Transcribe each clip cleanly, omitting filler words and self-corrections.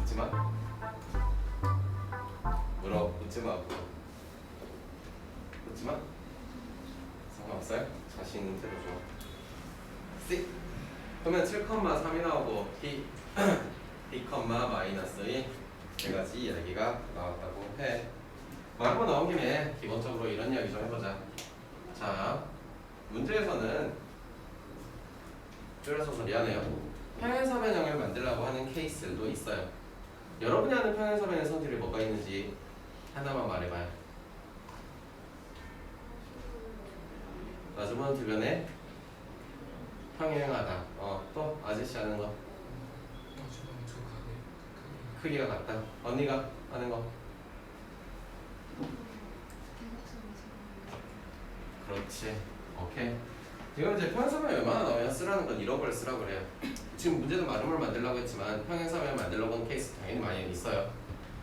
웃지마. 물어. 웃지마. 웃지마. 상관없어요? 자신 있는 대로 줘. C. 그러면 7,3이 나오고 D, D, 마이너스 2 네가지 이야기가 나왔다고 해. 말고 나온 김에 기본적으로 이런 이야기 좀 해보자. 자, 문제에서는 줄여서서 미안해요. 평행사변형을 만들려고 하는 케이스도 있어요. 여러분이 아는 평행사변의 성질이 뭐가 있는지 하나만 말해봐요. 마주보는 두 변에 평행하다. 또 아저씨 아는 거. 크기가 같다. 언니가 아는 거. 그렇지. 오케이. 지금 이제 평행사변이 얼마나 나오면 쓰라는 건 이런 걸 쓰라고 그래요. 지금 문제는 마름을 만들려고 했지만 평행사변을 만들려고 하는 케이스 당연히 많이 있어요.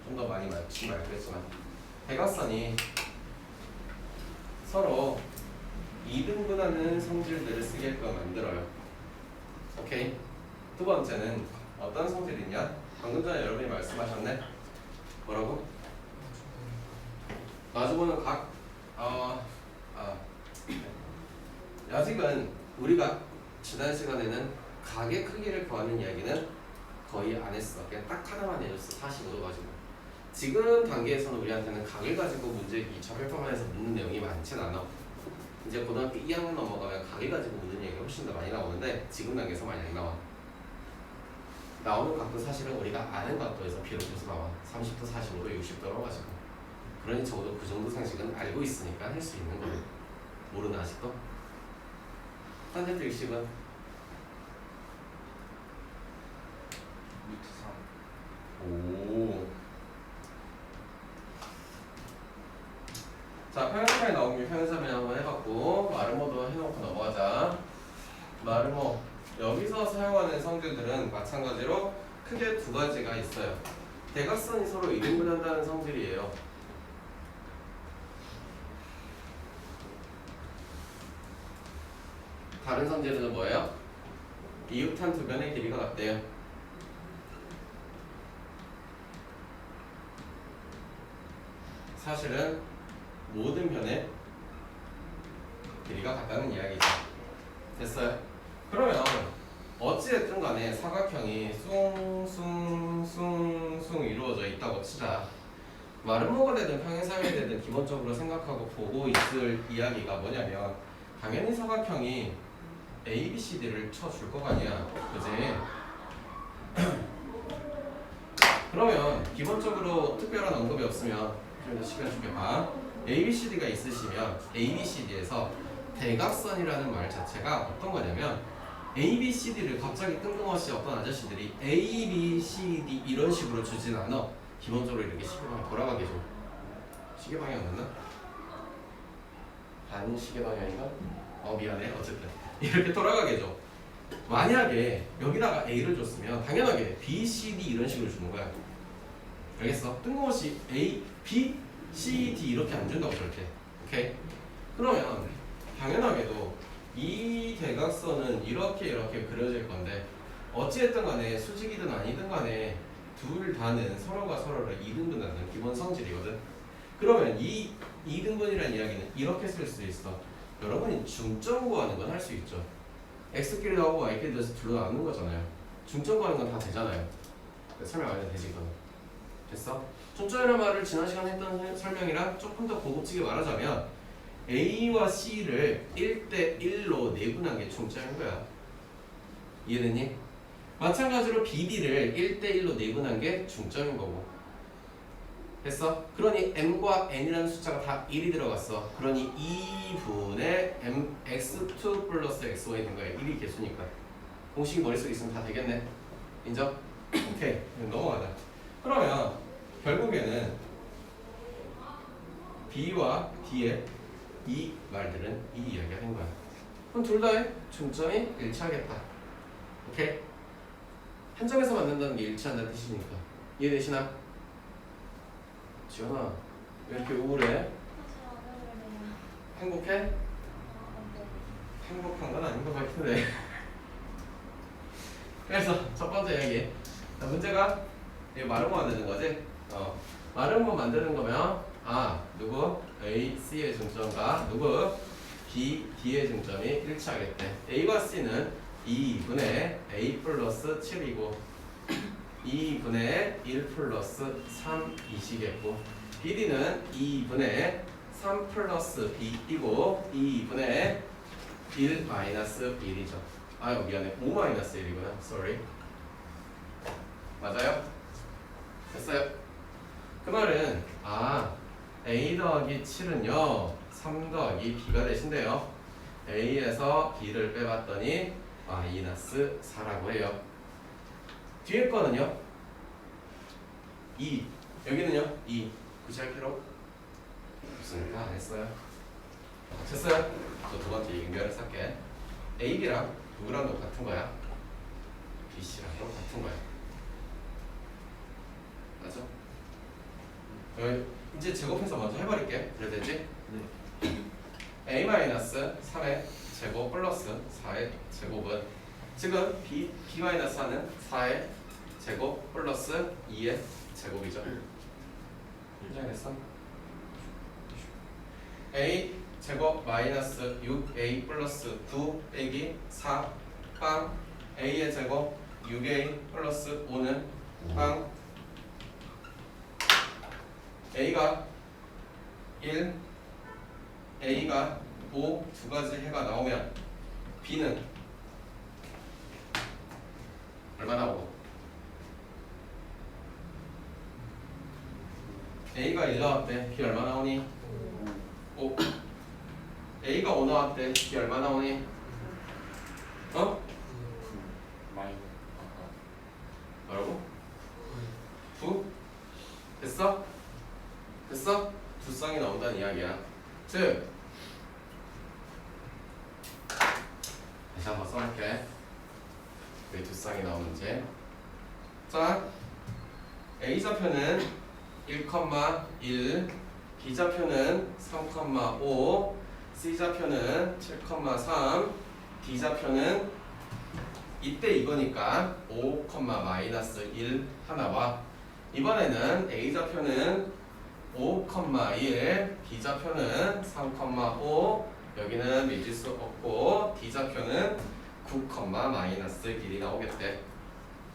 좀 더 많이 말지 말고 했지만 대각선이 서로 이등분하는 성질들을 쓰게끔 만들어요. 오케이. 두 번째는 어떤 성질이 있냐? 방금 전에 여러분이 말씀하셨네. 뭐라고? 마주보는 각 아직은 우리가 지난 시간에는 각의 크기를 구하는 이야기는 거의 안 했어. 그냥 딱 하나만 내줬어. 45도 가지고. 지금 단계에서는 우리한테는 각을 가지고 문제 2차 별표만에서 묻는 내용이 많진 않아. 이제 고등학교 2학년 넘어가면 각을 가지고 묻는 얘기가 훨씬 더 많이 나오는데 지금 단계에서 많이 안 나와. 나오는 각도 사실은 우리가 아는 각도에서 비롯해서 나와. 30도, 45도, 60도로 가지고. 그러니 적어도 그 정도 상식은 알고 있으니까 할 수 있는 거예요. 모르나 아직도? 스탠다드 일식은? 루트 3. 오. 자, 평행사변이 나온 김에 평행사변 한번 해봤고 마르모도 해놓고 넘어가자. 마르모 여기서 사용하는 성질들은 마찬가지로 크게 두 가지가 있어요. 대각선이 서로 이등분한다는 성질이에요. 다른 성질은 뭐예요? 이웃한 두 변의 길이가 같대요. 사실은 모든 변의 길이가 같다는 이야기죠. 됐어요? 그러면 어찌됐든 간에 사각형이 숭 이루어져 있다고 치자. 마름모가 되든 평행사변이 되든 기본적으로 생각하고 보고 있을 이야기가 뭐냐면 당연히 사각형이 A, B, C, D를 쳐줄 거가 아니야. 그지? 그러면 기본적으로 특별한 언급이 없으면 좀 더 시간 줄게봐. A, B, C, D가 있으시면 A, B, C, D에서 대각선이라는 말 자체가 어떤 거냐면 A, B, C, D를 갑자기 뜬금없이 어떤 아저씨들이 A, B, C, D 이런 식으로 주진 않아. 기본적으로 이렇게 시계방향 돌아가게 줘. 시계방향 맞나? 반시계방향인가? 미안해. 어쨌든 이렇게 돌아가게 줘. 만약에 여기다가 A를 줬으면 당연하게 B, C, D 이런 식으로 주는 거야. 알겠어? 뜬금없이 A, B, C, D 이렇게 안 준다고 절대. 오케이? 그러면 당연하게도 이 대각선은 이렇게 그려질 건데 어찌됐든 간에 수직이든 아니든 간에 둘 다는 서로가 서로를 이등분하는 기본 성질이거든. 그러면 이 이등분이라는 이야기는 이렇게 쓸 수 있어. 여러분이 중점 구하는 건 할 수 있죠. x끼리 나오고 y끼리 돼서 둘로 나누는 거잖아요. 중점 구하는 건 다 되잖아요. 설명 안 해도 되지 그건. 됐어? 중점이라는 말을 지난 시간에 했던 설명이랑 조금 더 고급지게 말하자면 A와 C를 1대1로 내분한 게 중점인 거야. 이해됐니? 마찬가지로 BD를 1대1로 내분한 게 중점인 거고. 됐어? 그러니 M과 N이라는 숫자가 다 1이 들어갔어. 그러니 2분의 X2 플러스 XY 된 거야. 1이 개수니까. 공식이 머릿속에 있으면 다 되겠네. 인정? 오케이. 넘어가자. 그러면 결국에는 B와 D의 이 말들은 이 이야기가 된 거야. 그럼 둘 다의 중점이 일치하겠다. 오케이? 한 점에서 만난다는 게 일치한다는 뜻이니까. 이해되시나? 지연아, 왜 이렇게 우울해? 행복해? 행복한 건 아닌 것 같은데. 그래서 첫 번째 이야기. 문제가 마름모 만드는 거지? 마름모 만드는 거면 누구? A, C의 중점과 누구? B, D의 중점이 일치하겠대. A와 C는 2분의 A 플러스 7이고 2분의 1 플러스 3이시겠고 BD는 2분의 3 플러스 B이고 2분의 1 마이너스 1이죠. 아유 미안해 5 마이너스 1이구나. sorry. 맞아요? 됐어요? 그 말은 A 더하기 7은요 3 더하기 B가 되신대요. A에서 B를 빼봤더니 마이너스 4라고 해요. 뒤에 거는요 2 여기는요 2 구시할 필요 없으니까 안 했어요. 됐어요? 저 두 번째 연결을 쓸게. A, B랑 누구랑 똑같은 거야? B, C랑 똑같은 거야. 맞아? 이제 제곱해서 먼저 해버릴게. 그래 되지? 네. A-3의 제곱 플러스 4의 제곱은 지금 B-4는 4의 제곱 플러스 2의 제곱이죠. 인정했어? A 제곱 마이너스 6A 플러스 9 빼기 4 빵 A의 제곱 6A 플러스 5는 빵 A가 1, A가 5 두 가지 해가 나오면 B는 얼마 나오고? A가 1 나왔대. B 얼마 나오니? 5. A가 5 나왔대. B 얼마 나오니? 뭐라고? 9? 됐어? 됐어? 두 쌍이 나온다는 이야기야. 즉 다시 한번 써볼게. 왜 두 쌍이 나오는지. 자, A좌표는 1,1, B좌표는 3,5, C좌표는 7,3, D좌표는 이때 이거니까 5, 마이너스 1 하나와 이번에는 A좌표는 5,1, B좌표는 3,5 여기는 믿을 수 없고 D좌표는 9, 마이너스 1이 나오겠대.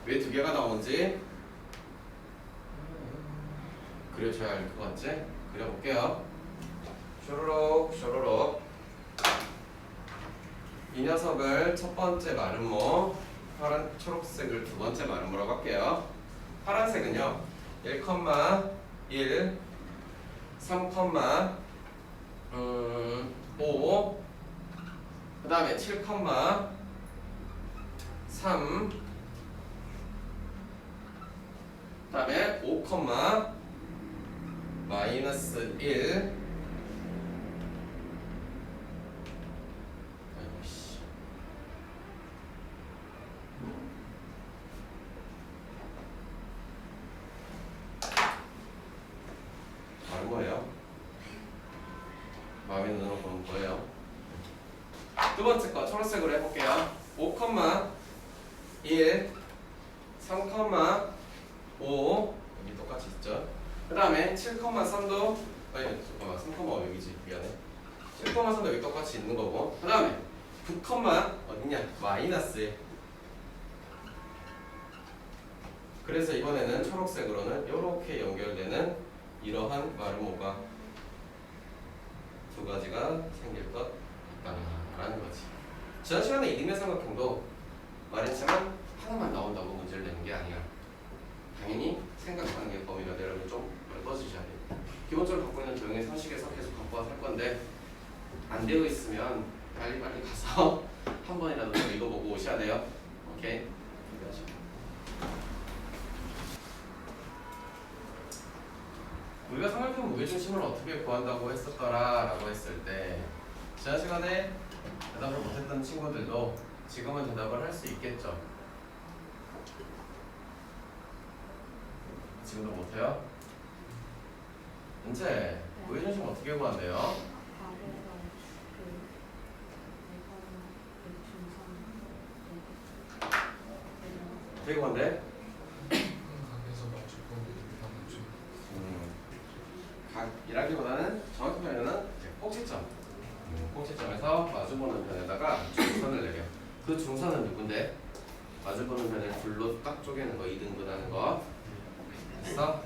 왜 두 개가 나오는지 그려줘야 할 것 같지? 그려볼게요. 쇼로록 쇼로록. 이 녀석을 첫 번째 마름모, 파란 초록색을 두 번째 마름모라고 할게요. 파란색은요 1,1 3,5 그 다음에 7,3 그 다음에 5, 마이너스 1 아이고씨 다른 거예요? 마음에 눈으로 보는 거예요. 두 번째 거 초록색으로 해볼게요. 5,1 3,5 여기 똑같이 있죠. 그 다음에 7,3도 아니 잠깐만 3,5 여기지 미안해. 7,3도 여기 똑같이 있는 거고 그 다음에 9, 어딨냐 마이너스 1 그래서 이번에는 초록색으로는 이렇게 연결되는 이러한 마름모가 두 가지가 생길 것 같다라는 거지. 지난 시간에 이등변 삼각형도 말했지만 하나만 나온다고 문제를 내는 게 아니야. 당연히 생각하는 게 범위가 여러분 좀 넓어지셔야 돼요. 기본적으로 갖고 있는 도형의 상식에서 계속 갖고 와서 할 건데 안 되어 있으면 빨리 가서 한 번이라도 좀 읽어보고 오셔야 돼요. 오케이? 우리가 삼각형 무게중심을 어떻게 구한다고 했었더라 라고 했을 때 지난 시간에 대답을 못했던 친구들도 지금은 대답을 할 수 있겠죠. 지금도 못해요? 이제 무게중심 어떻게 구한대요? 어떻게 구한대? 각이라기보다는 정확히 표현은 꼭지점. 꼭지점에서 마주보는 편에다가 중선을 내려. 그 중선은 누군데? 마주보는 편을 둘로 딱 쪼개는 거, 2등분 하는 거. 됐어?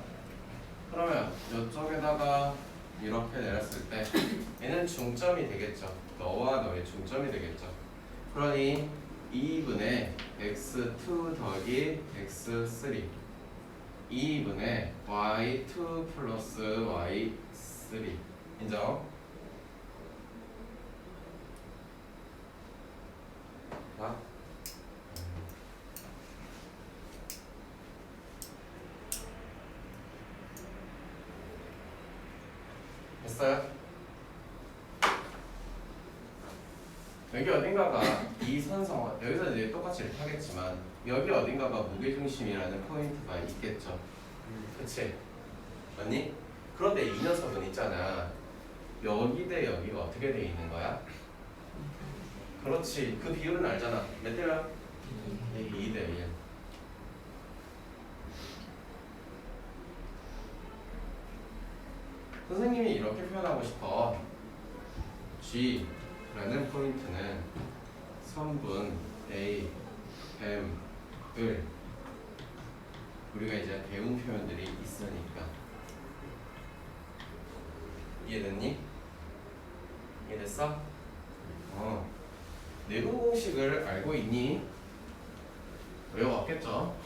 그러면 이쪽에다가 이렇게 내렸을 때 얘는 중점이 되겠죠. 너와 너의 중점이 되겠죠. 그러니 2분의 x2 더하기 x3 2분의 y2 플러스 y3 인정? 자, 됐어요? 여기 어딘가가 이 선성 여기서 이제 똑같이 이렇게 하겠지만 여기 어딘가가 무게중심이라는 포인트가 있겠죠. 그치? 맞니? 그런데 이 녀석은 있잖아. 여기 대 여기가 어떻게 돼 있는 거야? 그렇지. 그 비율은 알잖아. 몇 대야? 2대 1. 선생님이 이렇게 표현하고 싶어. G라는 포인트는 선분 A, M을 우리가 이제 배운 표현들이 있으니까 이해됐니? 이해됐어? 내분 공식을 알고 있니? 외워왔겠죠?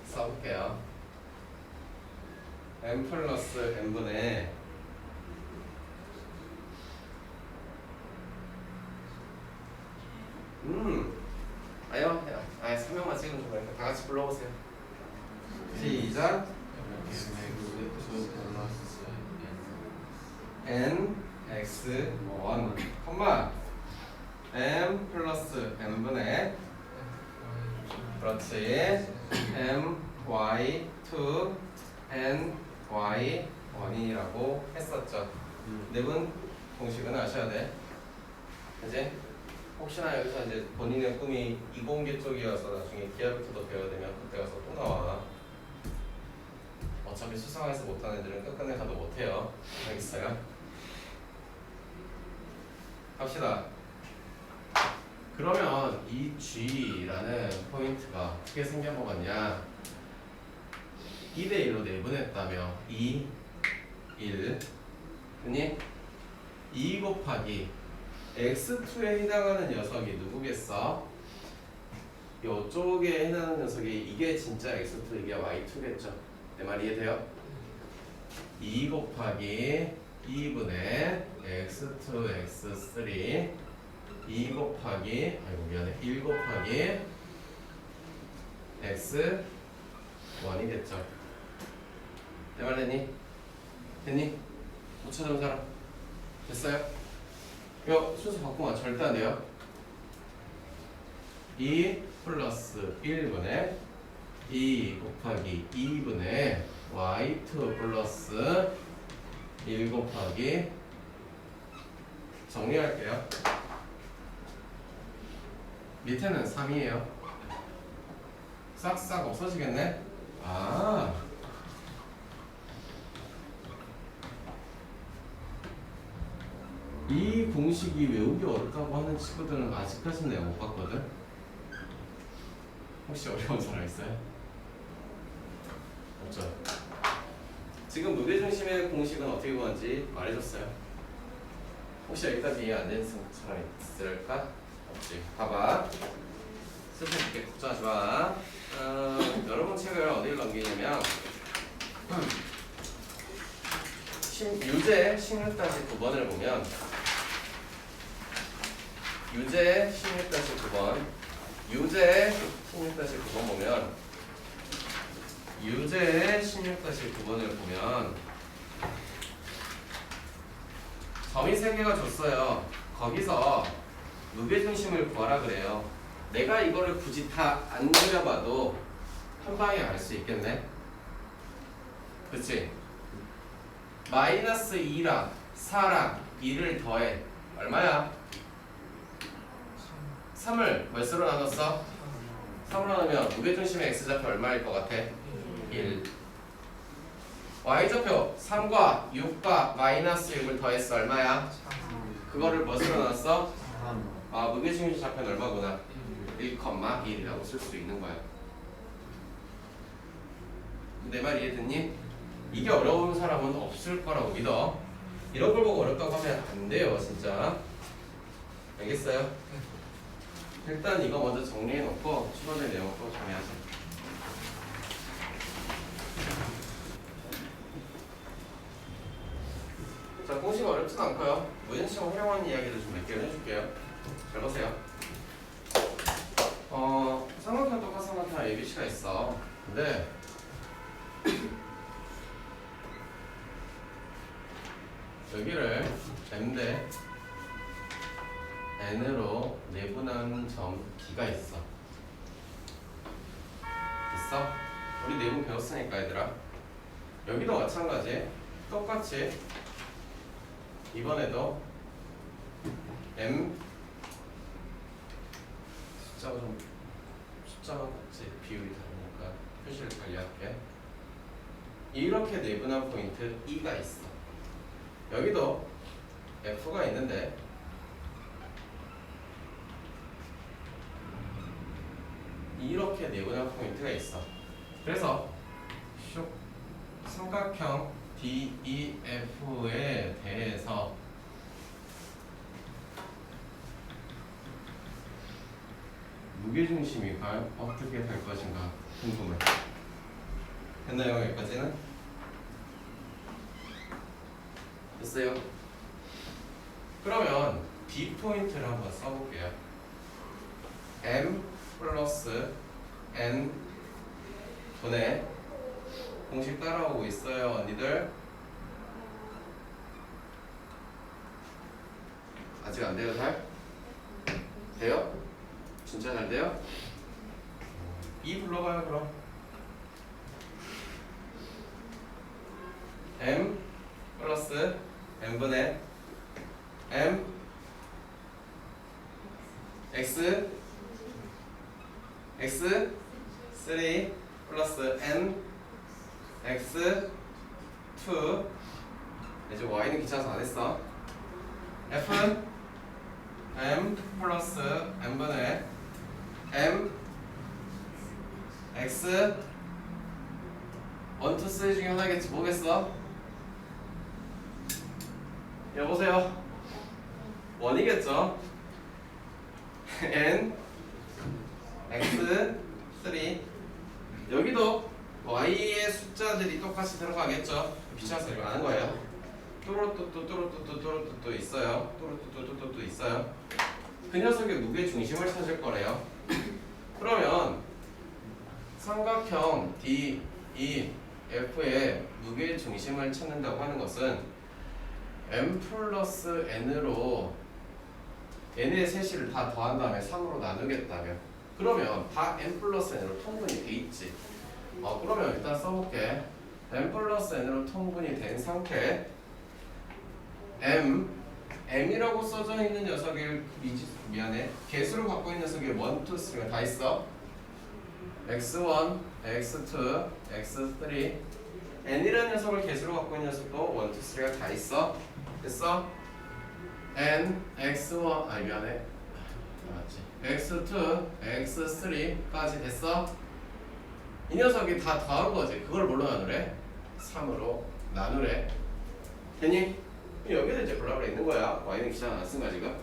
써볼게요. m 플러스 n분의 아유 설명만 찍으면 좋으니까 다 같이 불러보세요. 시작. n x1 컴마 m 플러스 n분의 그렇지 m y2 n y1이라고 했었죠. 내분 공식은 아셔야 돼. 이제 혹시나 여기서 이제 본인의 꿈이 이공계 쪽이어서 나중에 기하벡터도 배워야 되면 그때 가서 또 나와. 어차피 수상해서 못하는 애들은 끝끝내 가도 못해요. 알겠어요? 갑시다. 그러면 이 G라는 포인트가 어떻게 생겨먹었냐? 2대 1로 내분했다며 2, 1 그니 2 곱하기 x2에 해당하는 녀석이 누구겠어? 요쪽에 해당하는 녀석이 이게 진짜 x2 이게 y2겠죠? 내 말 이해돼요? 2 곱하기 2분의 x2 x3 2 곱하기 아이고 미안해 1 곱하기 x1이 됐죠. 내 말 됐니? 됐니? 못 찾아온 사람? 됐어요? 이거 순서 바꾸면 절대 안 돼요. 2 플러스 1분의 2 곱하기 2분의 y2 플러스 1 곱하기 정리할게요. 밑에는 3이에요. 싹싹 없어지겠네? 이 공식이 외우기 어렵다고 하는 친구들은 아직까지는 내가 못 봤거든? 혹시 어려운 사람 있어요? 없죠. 지금 무게중심의 공식은 어떻게 구하는지 말해줬어요. 혹시 여기까지 이해 안 되는 사람 있을까? 없지. 봐봐. 스스로 걱정하지 마. 여러분 책을 어디를 넘기냐면 유제 16-9번을 보면 유제 16-9번 유제 16-9번 보면 유제 16-9번을 보면 점이 3개가 줬어요. 거기서 무게중심을 구하라 그래요. 내가 이거를 굳이 다 안 그려봐도 한 방에 알 수 있겠네. 그치? 마이너스 2랑 4랑 2를 더해. 얼마야? 3을 몇으로 나눴어? 3으로 나누면 무게중심의 x좌표 얼마일 것 같아? 1. y좌표 3과 6과 마이너스 6을 더했어. 얼마야? 그거를 몇으로 나눴어? 아, 무게중심 좌표는 얼마구나? 1,1이라고 쓸 수 있는 거야. 내 말 이해됐니? 이게 어려운 사람은 없을 거라고 믿어. 이런 걸 보고 어렵다고 하면 안 돼요, 진짜. 알겠어요? 일단 이거 먼저 정리해 놓고 추론의 내용 또 정리하자. 자, 공식 어렵진 않고요. 무진심을 활용하는 이야기를 좀 몇 개를 해줄게요. 잘 보세요. 삼각형 똑같삼각형 ABC가 있어. 근데 여기를 M 대 N으로 내분하는 점 B가 있어. 됐어? 우리 내분 배웠으니까 얘들아. 여기도 마찬가지. 똑같이 이번에도 M 숫자가 같지. 비율이 다르니까 표시를 관리할게. 이렇게 내분한 포인트 E가 있어. 여기도 F가 있는데 이렇게 내분한 포인트가 있어. 그래서 삼각형 DEF에 대해서 무게중심이 과연 어떻게 될 것인가 궁금해. 됐나요? 여기까지는? 됐어요? 그러면 B 포인트를 한번 써볼게요. M 플러스 N 분의 공식 따라오고 있어요, 언니들? 아직 안 돼요, 잘? 돼요? 진짜 잘 돼요? 2 불러봐요, 그럼. M 플러스 N분의 M X 3 플러스 N X 2 이제 Y는 귀찮아서 안 했어. F는 M 플러스 N분의 M X 1, 2, 3 중에 하나겠지. 뭐겠어? 여보세요? 1이겠죠? N X 3 여기도 Y의 숫자들이 똑같이 들어가겠죠? 귀찮아서 이거 아는 거예요. 또로또또또로또또또로또 있어요. 또로또또또또 있어요. 그 녀석의 무게 중심을 찾을 거래요. 그러면 삼각형 DEF의 무게 중심을 찾는다고 하는 것은 M 플러스 N으로 N의 세시를 다 더한 다음에 3으로 나누겠다면 그러면 다 M 플러스 N으로 통분이 돼 있지. 그러면 일단 써볼게. M 플러스 N으로 통분이 된 상태 M이라고 써져 있는 녀석이 미안해. 개수를 갖고 있는 녀석이 1, 2, 3가 다 있어. X1, X2, X3 N이라는 녀석을 개수로 갖고 있는 녀석도 1, 2, 3가 다 있어. 됐어? N, X1 아니 미안해. 맞지. x2, x3까지 됐어? 이 녀석이 다 더한 거지. 그걸 뭘로 나누래? 3으로 나누래. 됐니? 여기도 이제 블라블라 있는 거야. y는 기장 안 쓴 거야 지금.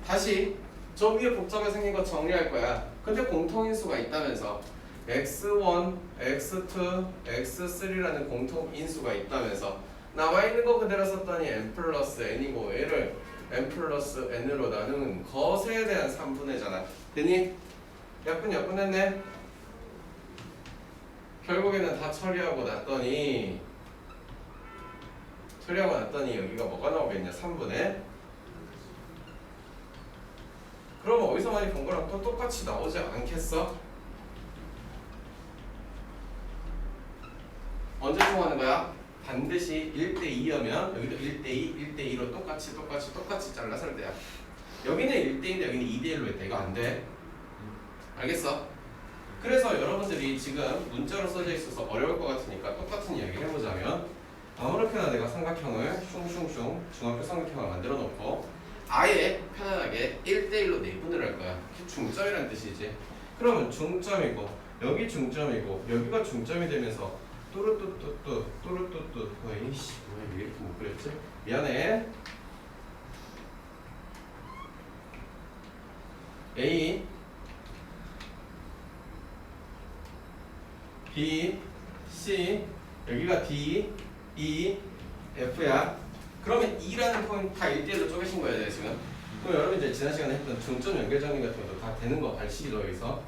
다시 저 위에 복잡하게 생긴 거 정리할 거야. 근데 공통인수가 있다면서 x1, x2, x3라는 공통인수가 있다면서 나와 있는 거 그대로 썼더니 n 플러스 n이고 얘를 n 플러스 n으로 나누는 것에 대한 3분의잖아. 됐니? 야끈했네. 결국에는 다 처리하고 났더니 여기가 뭐가 나오겠냐? 3분의. 그러면 어디서 많이 본 거랑 또 똑같이 나오지 않겠어? 언제 통하는 거야? 반드시 1대2면 여기도 1대2, 1대2로 똑같이 잘라서 할 때야. 여기는 1대2인데 여기는 2대1로 했다. 이거 안 돼. 알겠어? 그래서 여러분들이 지금 문자로 써져 있어서 어려울 것 같으니까 똑같은 이야기를 해보자면 아무렇게나 내가 삼각형을 슝슝슝 중학교 삼각형을 만들어 놓고 아예 편안하게 1대1로 내분을 할 거야. 그게 중점이라는 뜻이지. 그러면 중점이고 여기 중점이고 여기가 중점이 되면서 또르뚜뚜뚜 어이씨 왜 이렇게 못 그렸지? 미안해. A B C 여기가 D E F야. 그러면 E라는 포인트 다 1대1로 쪼개신 거야 내가 지금. 그럼 여러분 이제 지난 시간에 했던 중점 연결 정리 같은 것도 다 되는 거 아시죠? 여기서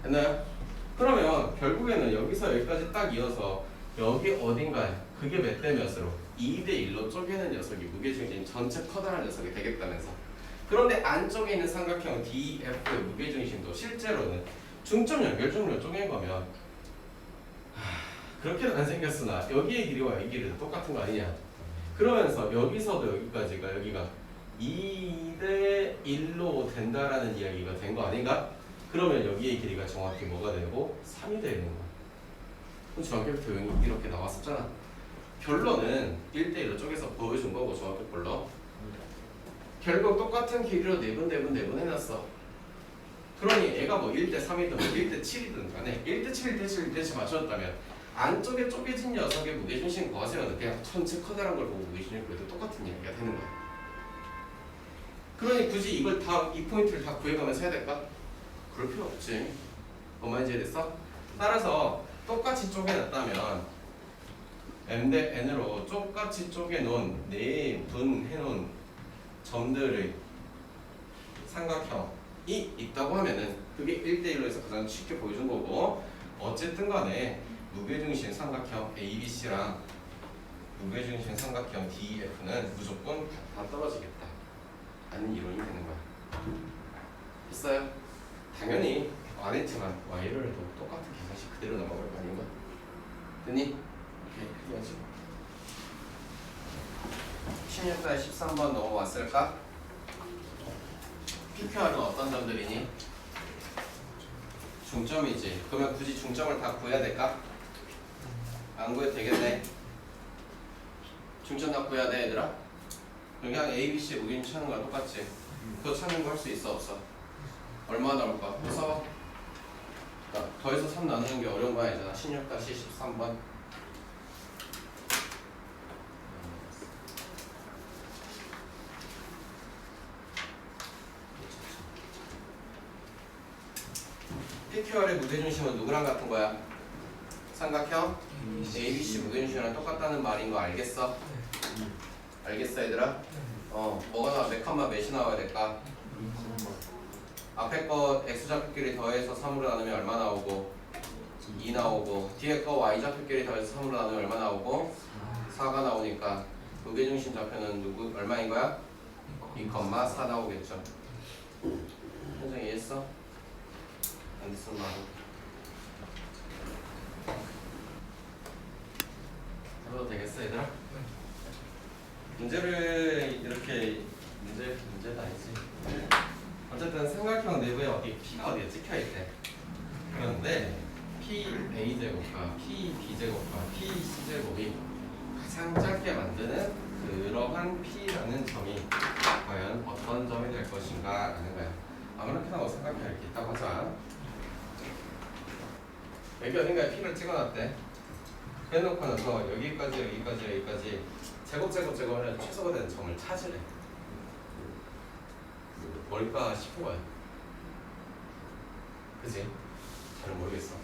됐나요? 그러면 결국에는 여기서 여기까지 딱 이어서 여기 어딘가에 그게 몇 대 몇으로 2대1로 쪼개는 녀석이 무게중심 전체 커다란 녀석이 되겠다면서. 그런데 안쪽에 있는 삼각형 DF의 무게중심도 실제로는 중점 연결점으로 쪼갠 거면 그렇게는 안 생겼으나 여기의 길이와 이 길이도 똑같은 거 아니냐. 그러면서 여기서도 여기까지가 여기가 2대1로 된다라는 이야기가 된 거 아닌가? 그러면 여기의 길이가 정확히 뭐가 되고 3이 되는 거야. 그럼 중학교 교육이 이렇게 나왔었잖아. 결론은 1대1로 쪼개서 보여준 거고 중학교 걸로 결국 똑같은 길이로 내분 해놨어. 그러니 얘가 뭐 1대3이든 1대7이든 간에 1대7, 1대7, 1대7 맞췄다면 안쪽에 쪼개진 녀석의 무게중심 거세요는 그냥 전체 커다란 걸 보고 무게중심 그래도 똑같은 이야기가 되는 거야. 그러니 굳이 이걸 다 이 포인트를 다 구해가면서 해야 될까? 그럴 필요 없지. 뭐만 이해됐어? 따라서 똑같이 쪼개놨다면 m 대 n으로 똑같이 쪼개놓은 내분해놓은 점들의 삼각형이 있다고 하면은 그게 1대1로 해서 가장 쉽게 보여준 거고 어쨌든 간에 무게중심 삼각형 ABC랑 무게중심 삼각형 DEF는 무조건 다 떨어지겠다 라는 이론이 되는 거야. 됐어요? 당연히 안 했지만 Y를 해도 똑같은 계산식 그대로 넘어갈 거 아닌가? 됐니? 오케이, 클리어지. 16달 13번 넘어왔을까? PQR은 어떤 점들이니? 중점이지. 그러면 굳이 중점을 다 구해야 될까? 안 구해도 되겠네. 중점 다 구해야 돼 얘들아? 그냥 A, B, C 무게중심 찾는 거랑 똑같지? 그거 찾는 거 할 수 있어 없어? 얼마 나올까? 해서 더해서 3 나누는 게 어려운 거 아니잖아. 16-13번. PQR의 무게중심은 누구랑 같은 거야? 삼각형 ABC 무게중심이랑 똑같다는 말인 거 알겠어? 알겠어 얘들아? 뭐가 나와? 몇 칸만 몇이 나와야 될까? 앞에 거 X좌표끼리 더해서 3으로 나누면 얼마 나오고 2 나오고 뒤에 거 Y좌표끼리 더해서 3으로 나누면 얼마 나오고 4가 나오니까 무게중심 좌표는 누구 얼마인 거야? 2,4 나오겠죠. 현정 이해했어? 안 됐으면 말고 해봐도 되겠어 얘들아? 문제를 이렇게 문제가 아니지. 어쨌든 삼각형 내부에 어디 P가 어디에 찍혀있대. 그런데 PA제곱과 PB제곱과 PC제곱이 가장 짧게 만드는 그러한 P라는 점이 과연 어떤 점이 될 것인가 라는 거야. 아무렇게나 생각해 이렇게 있다고 하자. 여기 어딘가에 P를 찍어놨대. 해놓고 나서 여기까지 제곱을 해서 최소가 되는 점을 찾으래. 뭘까 싶은 거야. 그치? 잘 모르겠어.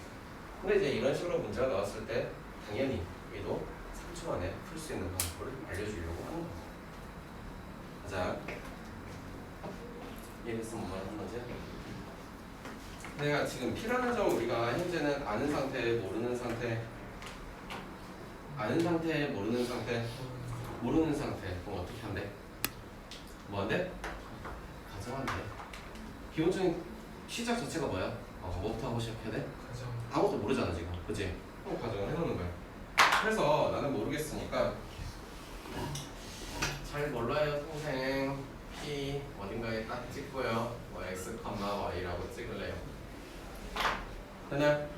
근데 이제 이런 식으로 문제가 나왔을 때 당연히 얘도 3초 안에 풀 수 있는 방법을 알려주려고 하는 거야. 자, 이랬으면 뭐 하는 거지? 내가 지금 P라는 점 우리가 현재는 아는 상태, 모르는 상태, 모르는 상태. 그럼 어떻게 한대? 뭐 한대? 가정한대. 기본적인 시작 자체가 뭐야? 뭐부터 하고 시작해야 돼? 가정. 아무것도 모르잖아 지금, 그치? 그럼 가정을 해놓는 거야. 그래서 나는 모르겠으니까 잘 몰라요 동생. P 어딘가에 딱 찍고요. 뭐 X, Y라고 찍을래요. 됐나요?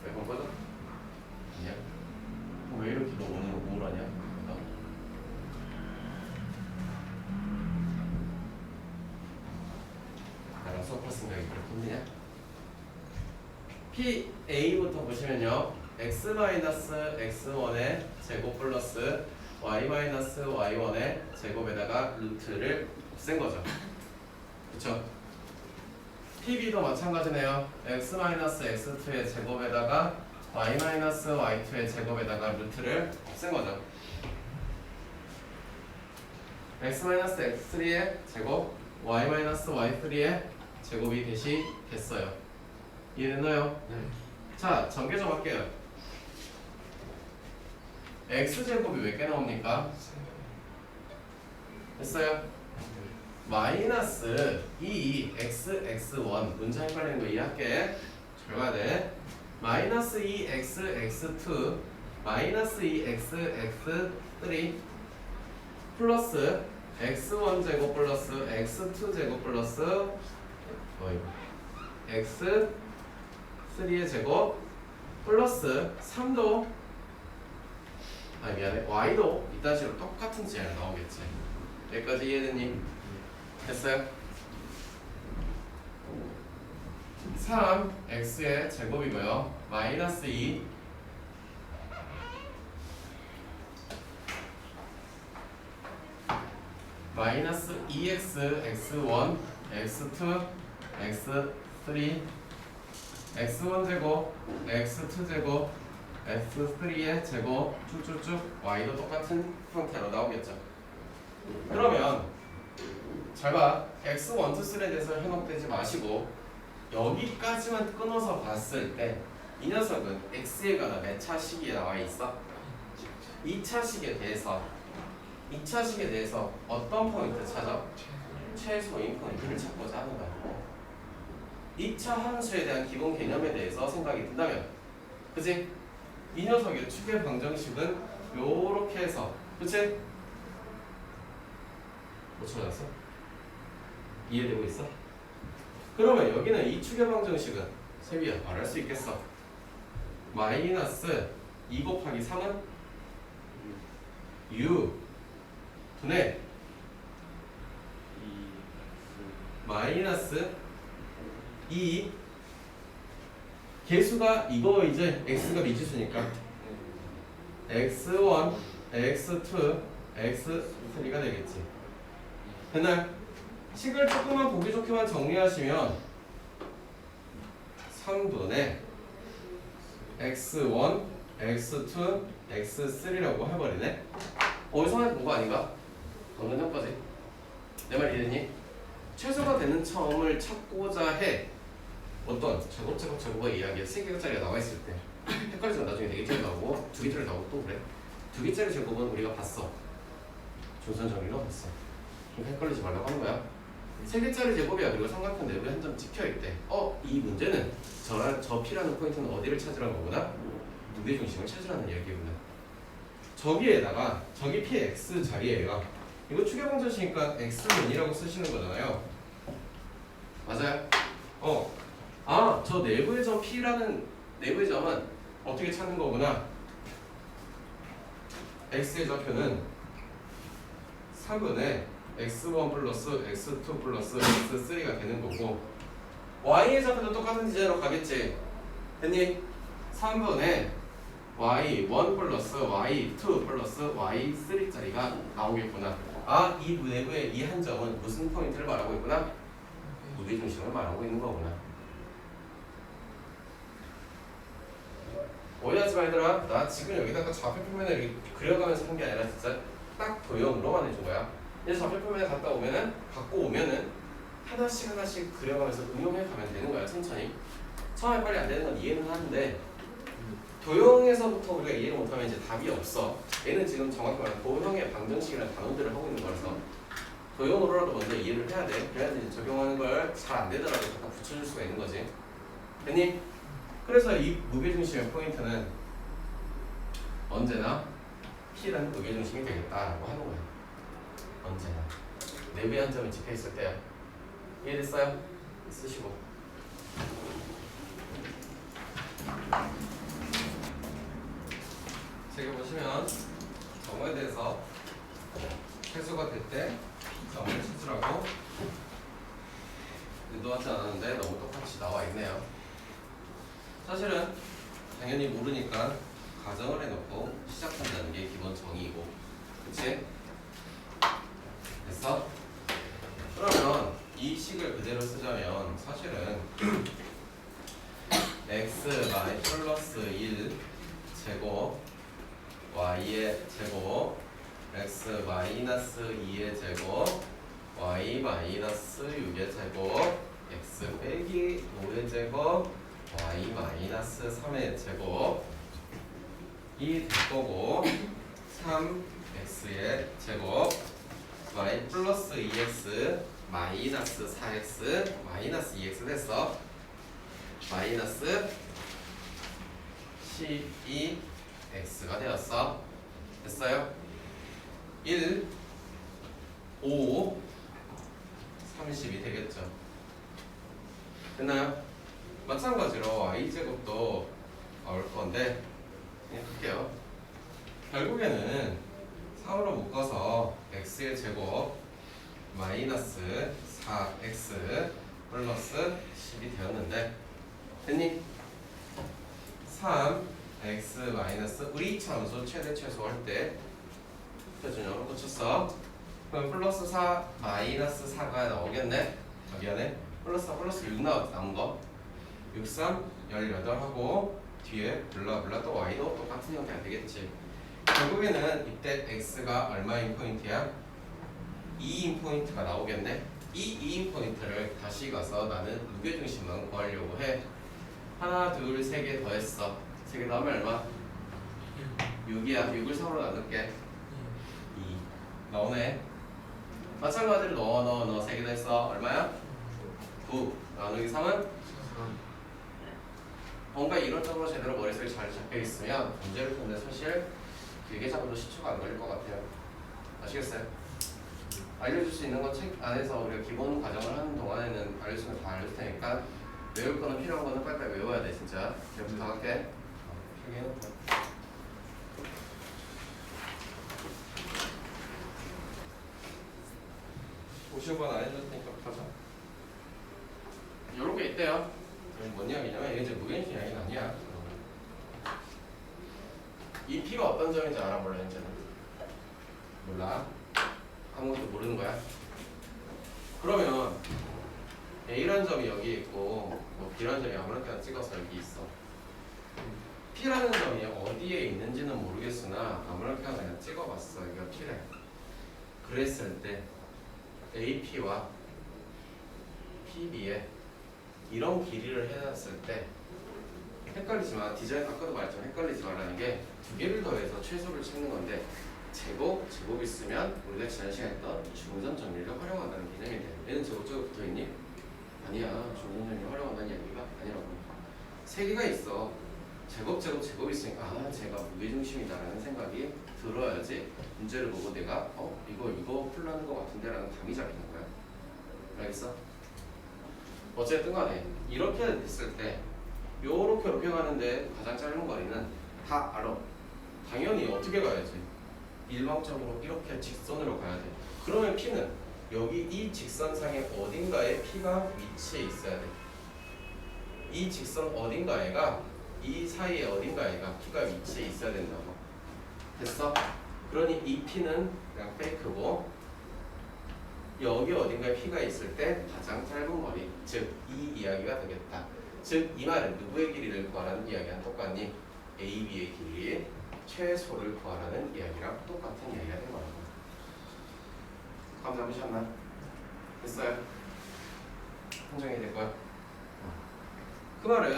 왜 본 거죠? 아니야? 왜 이렇게 너 오늘 우울하냐? 너? 나랑 수업할 생각이 그렇게 힘드냐? P, A부터 보시면요. x-x1의 제곱 플러스 y-y1의 제곱에다가 루트를 없앤 거죠. 그쵸? PB도 마찬가지네요. x-x2의 제곱에다가 y-y2의 제곱에다가 루트를 없앤 거죠. x-x3의 제곱 y-y3의 제곱이 됐어요. 이해됐나요? 네. 자, 전개 좀 할게요. x제곱이 몇 개 나옵니까? 됐어요? 마이너스 2xx1 문제 헷갈리는 거 이해할게. 잘 봐야 돼. 마이너스 2xx2 마이너스 2xx3 플러스 x1제곱 플러스 x2제곱 플러스 x3의 제곱 플러스 3도 미안해 y도 이딴 식으로 똑같은 질 나오겠지. 여기까지 이해됐니? 됐어요? 3x의 제곱이고요. 마이너스 2 마이너스 2x x1 x2 x3 x1제곱 x2제곱 x3의 제곱 쭉쭉쭉 y도 똑같은 형태로 나오겠죠. 그러면 잘 봐. x1, 2, 3에 대해서 현혹되지 마시고 여기까지만 끊어서 봤을 때 이 녀석은 x에 관한 몇 차 시기에 나와 있어? 2차 시기에 대해서 어떤 포인트 찾아? 최소인 포인트를 찾고자 하는 거야. 2차 함수에 대한 기본 개념에 대해서 생각이 든다면, 그치? 이 녀석의 축의 방정식은 요렇게 해서, 그치? 못 찾았어? 이해되고 있어? 그러면 여기는 이 축의 방정식은 세비야 말할 수 있겠어. 마이너스 2 곱하기 3은 u 분의 마이너스 2 개수가 이거 이제 x가 미지수니까 x1, x2, x3가 되겠지. 됐나요? 식을 조금만 보기 좋게만 정리하시면 3분의 x1, x2, x3라고 해버리네. 어디서 하나 본 거 아닌가? 방금 전까지 내 말 이해됐니? 최소가 되는 점을 찾고자 해. 어떤 제곱의 이야기에 3개짜리가 나와 있을 때 헷갈리지만 나중에 4개짜리 나오고 2개짜리 나오고 또 그래. 2개짜리 제곱은 우리가 봤어. 조선 정리로 봤어. 좀 헷갈리지 말라고 하는 거야. 3개짜리 제곱이야. 그리고 삼각형 내부에 한 점 찍혀있대. 이 문제는 저 P라는 포인트는 어디를 찾으라는 거구나? 무게중심을 찾으라는 이야기구나. 저기에다가 저기 Px 자리에가 이거 추계방정식이니까 x는이라고 쓰시는 거잖아요. 맞아요? 저 내부의 점 P라는 내부의 점은 어떻게 찾는 거구나? x의 좌표는 3분의 x1 플러스 x2 플러스 x3가 되는 거고 y의 좌표도 똑같은 디자인으로 가겠지. 됐니? 3번에 y1 플러스 y2 플러스 y3짜리가 나오겠구나. 아, 이 내부의 이 한 점은 무슨 포인트를 말하고 있구나? 무게중심을 말하고 있는 거구나. 오해하지 마 얘들아. 나 지금 여기다가 좌표 표면을 이렇게 그려가면서 한 게 아니라 진짜 딱 도형으로만 해준 거야. 이제 좌표 표면에 갔다 오면은 갖고 오면은 하나씩 그려가면서 응용해 가면 되는 거야. 천천히. 처음에 빨리 안 되는 건 이해는 하는데 도형에서부터 우리가 이해를 못하면 이제 답이 없어. 얘는 지금 정확히 말하면 도형의 방정식이라는 단어들을 하고 있는 거라서 도형으로라도 먼저 이해를 해야 돼. 그래야지 이제 적용하는 걸 잘 안 되더라도 갖다 붙여줄 수가 있는 거지. 됐니? 그래서 이 무게중심의 포인트는 언제나 P라는 무게중심이 되겠다라고 하는 거야. 언제나. 내부의 한 점이 찍혀 있을 때야. 이해됐어요? 쓰시고. 저기 보시면 점에 대해서 회수가 될 때 점을 찾으라고 의도하지 않았는데 너무 똑같이 나와 있네요. 사실은 당연히 모르니까 가정을 해놓고 시작한다는 게 기본 정의이고, 그치? 됐어? 그러면 이 식을 그대로 쓰자면 사실은 x y 플러스 1 제곱 y의 제곱 x 마이너스 2의 제곱 y 마이너스 6의 제곱 x 빼기 5의 제곱 y 마이너스 3의 제곱이 될 거고 3x의 제곱 y 플러스 2x 마이너스 4x 마이너스 2x 됐어. 마이너스 12x가 되었어. 됐어요? 1, 5, 30이 되겠죠. 됐나요? 마찬가지로 y제곱도 나올 건데 그냥 할게요. 결국에는 3으로 묶어서 x의 제곱 마이너스 4x 플러스 10이 되었는데 됐니? 3x 마이너스 우리 참수 최대 최소 할 때 표준형으로 붙였어. 그럼 플러스 4 마이너스 4가 나오겠네. 아, 미안해. 플러스 4 플러스 6 나온 거 6, 3, 18하고 뒤에 블라블라 또 y도 똑같은 형태가 되겠지. 결국에는 이때 x가 얼마인 포인트야? 2인 포인트가 나오겠네. 이 2인 포인트를 다시 가서 나는 무게중심만 구하려고 해. 하나, 둘, 세 개 더했어. 3개 더하면 얼마? 6이야. 6을 3으로 나눌게. 2 나오네. 마찬가지로 넣어 3개 더했어. 얼마야? 9 나누기 3은? 뭔가 이론적으로 제대로 머릿속에 잘 잡혀있으면 문제를 푸는데 사실 길게 잡아도 10초가 안 걸릴 것 같아요. 아시겠어요? 알려줄 수 있는 건 책 안에서 우리가 기본 과정을 하는 동안에는 알려주면 다 알려줄 테니까 외울 거는 필요한 거는 빨리빨리 외워야 돼. 진짜 내가 부탁할게. 필기해놓고 50번 안 해줄 테니까 가자. 요런 게 있대요. 뭔 이야기냐면 이게 이제 무게중심 이야기는 아니야. 이 P가 어떤 점인지 알아 몰라 이제는? 몰라. 아무것도 모르는 거야. 그러면 A라는 점이 여기 있고 뭐 B라는 점이 아무렇게나 찍어서 여기 있어. P라는 점이 어디에 있는지는 모르겠으나 아무렇게나 그냥 찍어봤어. 여기가 P래. 그랬을 때 AP와 PB에 이런 길이를 해놨을 때 헷갈리지만 디자인 아까도 말했지만 헷갈리지 말라는 게 두 개를 더해서 최소를 찾는 건데 제곱 있으면 우리가 지난 시간에 했던 중선 정리를 활용한다는 개념이 돼. 얘는 제곱 붙어있니? 아니야. 중선 정리를 활용한다는 이야기가 아니라고. 세 개가 있어. 제곱 있으니까 아 제가 무게중심이다라는 생각이 들어야지 문제를 보고 내가 이거 풀라는 것 같은데 라는 감이 잡히는 거야. 알겠어? 어쨌든 간에 이렇게 됐을 때 요렇게 가는데 가장 짧은 거리는 다 알아. 당연히 어떻게 가야지? 일방적으로 이렇게 직선으로 가야 돼. 그러면 P는 여기 이 직선상의 어딘가에 P가 위치해 있어야 돼. 이 직선 어딘가에가 이 사이에 어딘가에가 P가 위치해 있어야 된다고. 됐어? 그러니 이 P는 그냥 페이크고 여기 어딘가에 P가 있을 때 가장 짧은 거리, 즉 이 이야기가 되겠다. 즉 이 말은 누구의 길이를 구하라는 이야기랑 똑같니? A, B의 길이 최소를 구하라는 이야기랑 똑같은 이야기가 된 거라고. 감 잡으셨나? 됐어요? 한정이 될 거야. 그 말은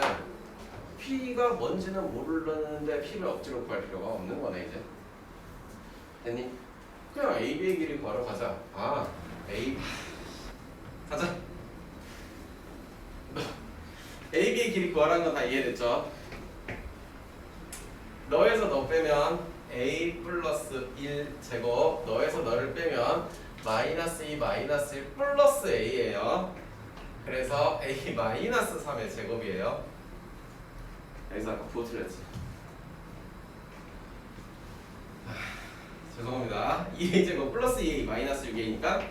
P가 뭔지는 모르는데 P를 억지로 구할 필요가 없는 거네 이제. 됐니? 그냥 A, B의 길이 구하러 가자. 아, A, 가자. A, B의 길이 구하라는 건 다 이해됐죠? 너에서 너 빼면 A 플러스 1 제곱, 너에서 너를 빼면 마이너스 2 마이너스 1 플러스 A예요. 그래서 A 마이너스 3의 제곱이에요. 여기서 아까 부호 틀렸지? 죄송합니다. 2A 제곱 플러스 2A 마이너스 6A니까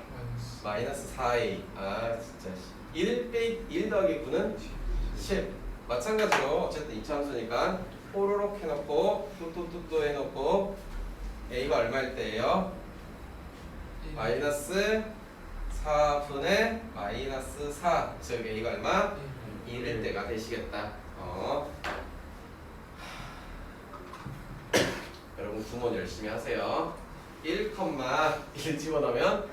마이너스 4A. 아 진짜 1 더하기 9는 10. 마찬가지로 어쨌든 이차함수니까 호로록 해놓고 뚜뚜뚜뚜 해놓고 A가 얼마일 때예요? 마이너스 4분의 마이너스 4, 즉 A가 얼마? 1일 때가 되시겠다. 여러분 구몬 열심히 하세요. 1, 1 집어넣으면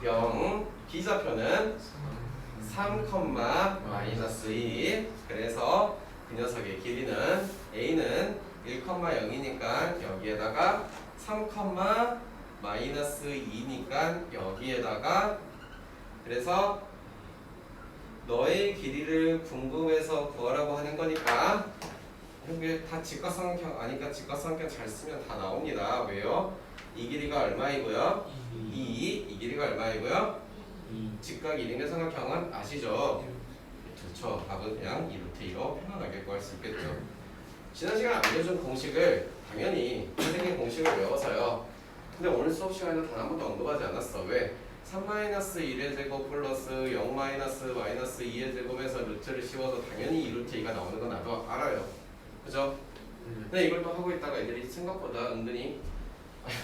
0. B좌표는 3, 마이너스 2. 그래서 그 녀석의 길이는 A는 1, 0이니까 여기에다가 3, 마이너스 2니까 여기에다가 그래서 너의 길이를 궁금해서 구하라고 하는 거니까 이게 다 직각삼각형 아니까 직각삼각형 잘 쓰면 다 나옵니다. 왜요? 이 길이가 얼마이고요? 2. 이 길이가 얼마이고요? 직각 1인의 삼각형은 아시죠? 그렇죠. 답은 그냥 2루트 2로 편안하게 구할 수 있겠죠. 지난 시간에 알려준 공식을 당연히 선생님 공식을 외워서요. 근데 오늘 수업 시간에도 단 한 번도 언급하지 않았어. 왜? 3-1의 제곱 플러스 0 마이너스 2의 제곱에서 루트를 씌워서 당연히 2루트 2가 나오는 건 나도 알아요. 그죠? 근데 이걸 또 하고 있다가 애들이 생각보다 은근히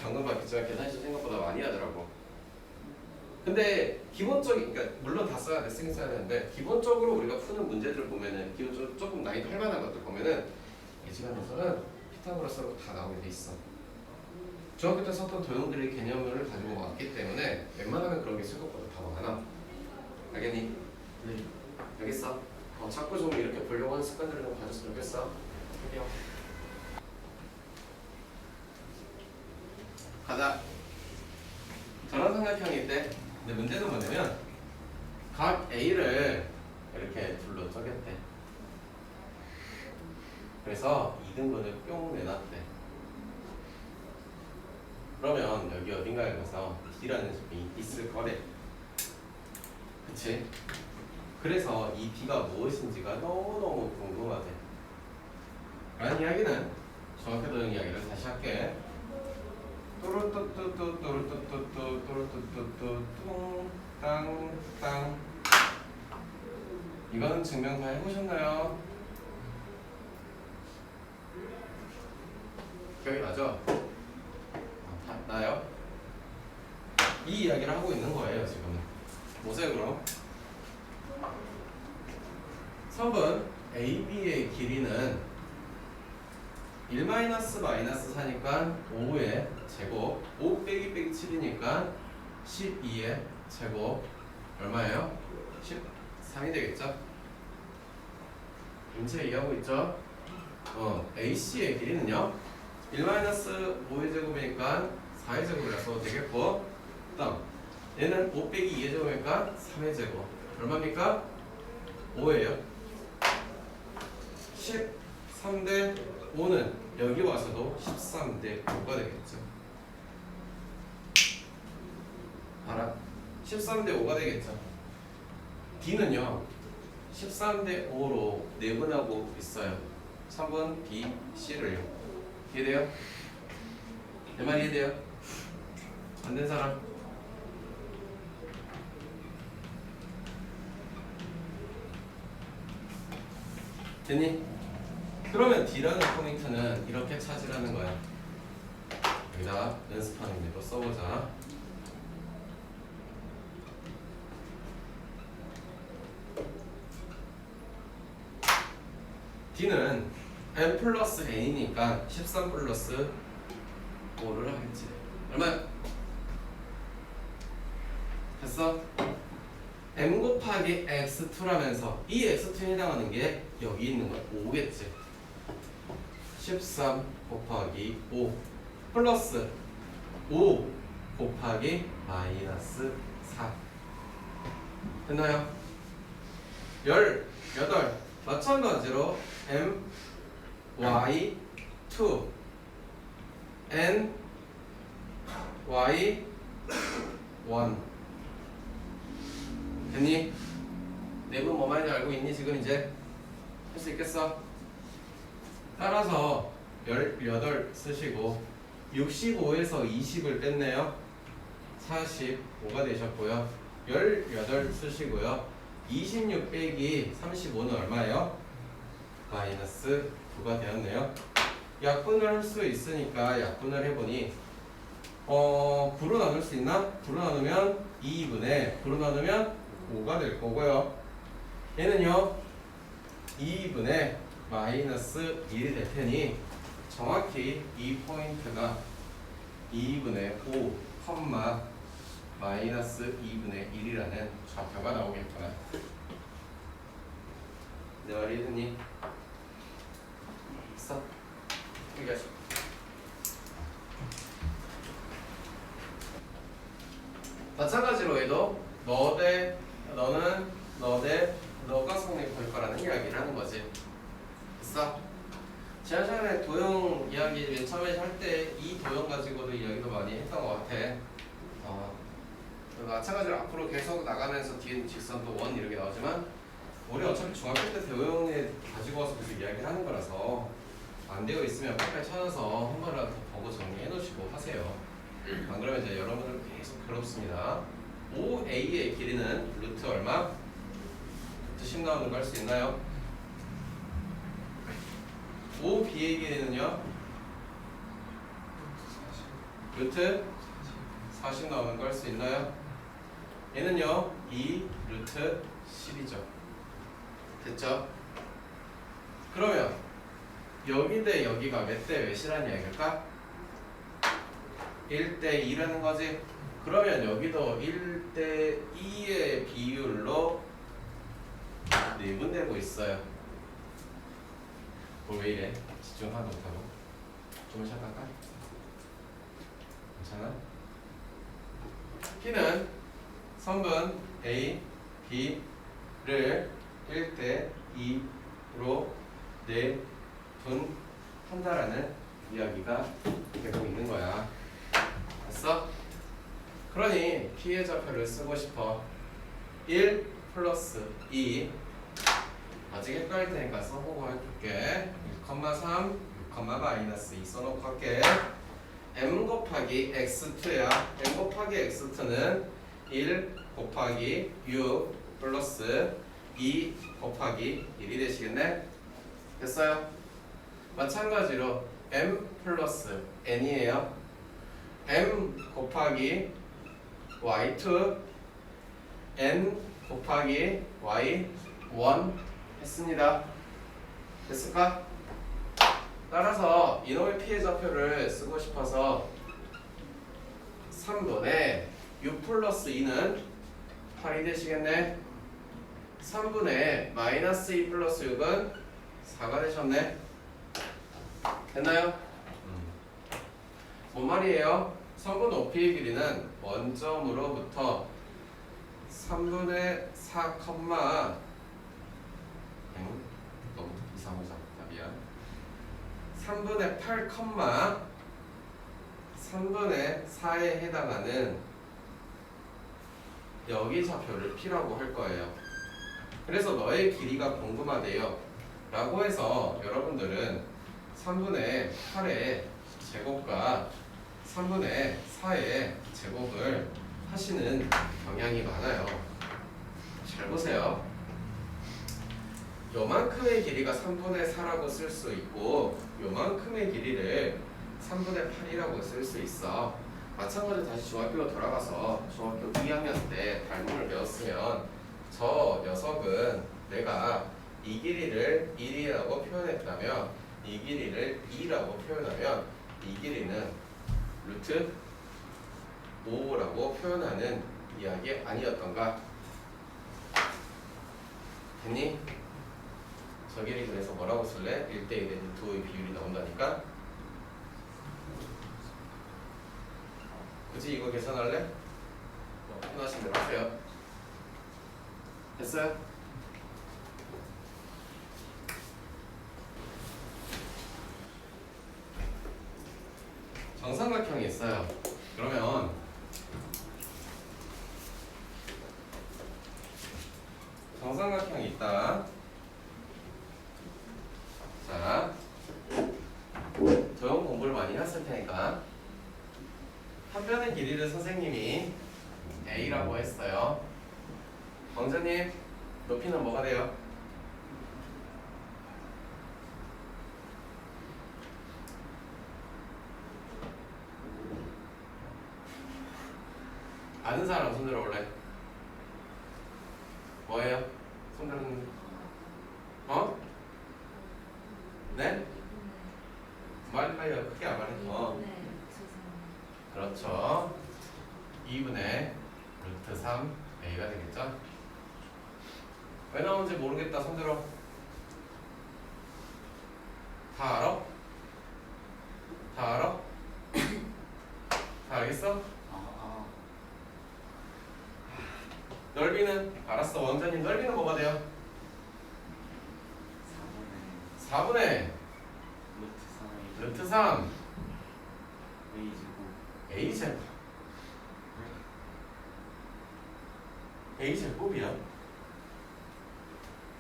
방금 봤겠지만 계산식 생각보다 많이 하더라고. 근데 기본적인, 그러니까 물론 다 써야 돼, 쓰긴 써야 되는데 기본적으로 우리가 푸는 문제들을 보면은 기본적으로 조금 난이도 할 만한 것들 보면은 예지간에서는 피타고라스로 다 나오게 돼 있어. 중학교 때 썼던 도형들의 개념을 가지고 왔기 때문에 웬만하면 그런 게 생각보다 다 많아. 알겠니? 네. 알겠어? 자꾸 좀 이렇게 보려고 하는 습관들을 좀 가졌으면 좋겠어. 할게요. 가자. 전환삼각형일 때 근데 문제는 뭐냐면 각 A를 이렇게 둘러 쪼갰대. 그래서 2등분을 뿅 내놨대. 그러면 여기 어딘가에 가서 D라는 놈이 있을 거래. 그치? 그래서 이 D가 무엇인지가 너무너무 궁금하대. 라는 이야기는 정확히 도형 이야기를 다시 할게. 또르뚜뚜뚜 또르뚜뚜뚜 또르뚜뚜뚜 뚱땅땅. 이거는 증명 다 해보셨나요? 기억이 나죠? 나요? 이 이야기를 하고 있는 거예요 지금. 보세요 그럼. 선분 AB의 길이는 1 마이너스 4니까 5의 제곱 5 빼기 7이니까 12의 제곱 얼마예요? 13이 되겠죠? 인체 이해하고 있죠? AC의 길이는요 1 마이너스 5의 제곱이니까 4의 제곱이라서 되겠고, 그 다음 얘는 5 빼기 2의 제곱이니까 3의 제곱 얼마입니까? 5예요. 13대 5는 여기 와서도 13대 5가 되겠죠. 알아? 13대 5가 되겠죠. D는요 13대 5로 내분하고 있어요. 3번 B, C를요. 이해돼요? 내 말 이해돼요? 안 된 사람? 됐니? 그러면 D라는 포인트는 이렇게 찾으라는 거야. 여기다 연습하는 대로 써보자. D는 n 플러스 n이니까 13 플러스 5를 하겠지. 얼마? 됐어? m 곱하기 x2라면서 이 x2에 해당하는 게 여기 있는 거 5겠지. 13 곱하기 5 플러스 5 곱하기 마이너스 4 됐나요? 18 마찬가지로 m y 2 n y 1 됐니? 내분 뭐 말인지 알고 있니? 지금 이제 할 수 있겠어? 따라서 18 쓰시고 65에서 20을 뺐네요. 45가 되셨고요. 18 쓰시고요. 26 빼기 35는 얼마예요? 마이너스 9가 되었네요. 약분을 할 수 있으니까 약분을 해보니 9로 나눌 수 있나? 9로 나누면 2분의 9로 나누면 5가 될 거고요. 얘는요 2분의 마이너스 1이 될 테니 정확히 이 포인트가 2분의 5, 마이너스 2분의 1이라는 좌표가 나오겠구나. 내 말이 됐니? 써. 여기 하시. 마찬가지로 해도 너 대 너는 너 대 너가 성립할 거라는 이야기를 하는 거지. 됐어? 지난 시간에 도형 이야기 맨 처음에 할 때 이 도형 가지고도 이야기도 많이 했던 것 같아. 마찬가지로 앞으로 계속 나가면서 뒤에 직선도 원 이렇게 나오지만 우리 어차피 중학교 때 도형에 가지고 와서 계속 이야기를 하는 거라서 안 되어 있으면 빨리 찾아서 한 번이라도 보고 정리해 놓으시고 하세요. 안 그러면 이제 여러분들 계속 괴롭습니다. 5a의 길이는 루트 얼마? 루트 10 나오는 거 할 수 있나요? 5b의 길이는요? 루트 40 나오는 거 할 수 있나요? 얘는요 2 루트 10이죠. 됐죠? 그러면 여기 대 여기가 몇 대 몇이라는 이야기일까? 1대 2라는 거지. 그러면 여기도 1대 2의 비율로 내분되고 있어요. 왜 이래? 집중하지 못하고 좀만 잠깐까? 괜찮아? P는 선분 A, B를 1대 2로 내분한다라는 이야기가 되고 있는 거야. 됐어? 그러니 P의 좌표를 쓰고 싶어. 1 플러스 2 아직 헷갈릴 테니까 써보고 해줄게. 1,3 마이너스 2 써놓고 할게. m 곱하기 x2야. m 곱하기 x2는 1 곱하기 6 플러스 2 곱하기 1이 되시겠네? 됐어요? 마찬가지로 m 플러스 n이에요. m 곱하기 y2 n 곱하기 y1 했습니다. 됐을까? 따라서 이놈의 피해 좌표를 쓰고 싶어서 3분의 6 플러스 2는 8이 되시겠네. 3분의 마이너스 2 플러스 6은 4가 되셨네. 됐나요? 뭔 말이에요? 선분 OP의 길이는 원점으로부터 3분의 4, 너무 이상하죠? 미안. 3분의 8, 3분의 4에 해당하는 여기 좌표를 P라고 할 거예요. 그래서 너의 길이가 궁금하대요 라고 해서 여러분들은 3분의 8의 제곱과 3분의 4의 제곱을 하시는 경향이 많아요. 잘 보세요. 요만큼의 길이가 3분의 4라고 쓸 수 있고 요만큼의 길이를 3분의 8이라고 쓸 수 있어. 마찬가지로 다시 중학교로 돌아가서 중학교 2학년 때 발문을 배웠으면 저 녀석은 내가 이 길이를 1이라고 표현했다면 이 길이를 2라고 표현하면 이 길이는 루트 5라고 표현하는 이야기 아니었던가? 됐니? 저 길이 그래서 뭐라고 쓸래? 1대1의 루트 5의 비율이 나온다니까? 굳이 이거 계산할래? 편하신 대로 하세요. 됐어요? 정삼각형이 있어요. 그러면 정삼각형이 있다. 자, 도형 공부를 많이 했을 테니까 한 변의 길이를 선생님이 A라고 했어요. 왕자님, 높이는 뭐가 돼요? 아는 사람 손 들어볼래? 뭐예요? 손 들었는데 어? 네? 말해요. 크게 안 말해. 그렇죠. 2분의 루트 3 A가 되겠죠? 왜 나오는지 모르겠다. 손 들어. 다 알아? 다 알아? 다 알겠어? 넓이는? 알았어. 원장님 넓이는 뭐가 돼요? 4분의 루트 3 A제곱 A제곱이야?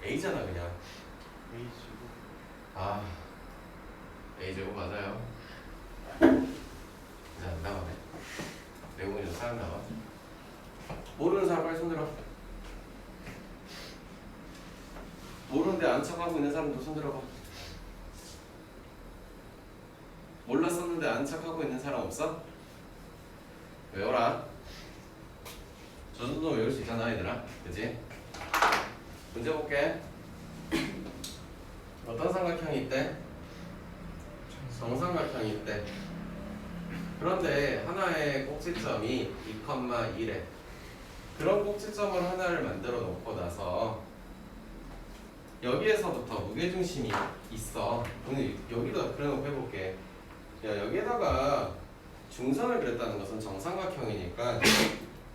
A잖아 그냥. 아, A제곱 맞아요. 이제 안 나가네. 내공이 좀 사람 나와. 모르는 사람 빨리 손들어. 모르는데 안 척하고 있는 사람도 손들어봐. 몰랐었는데 안 척하고 있는 사람 없어? 외워라. 저 정도 외울 수 있잖아 얘들아. 그치? 문제 볼게. 어떤 삼각형이 있대? 정삼각형이 있대. 그런데 하나의 꼭지점이 2,1에 그런 꼭지점을 하나를 만들어 놓고 나서 여기에서부터 무게중심이 있어. 오늘 여기다 그려놓고 해볼게. 야, 여기에다가 중선을 그렸다는 것은 정삼각형이니까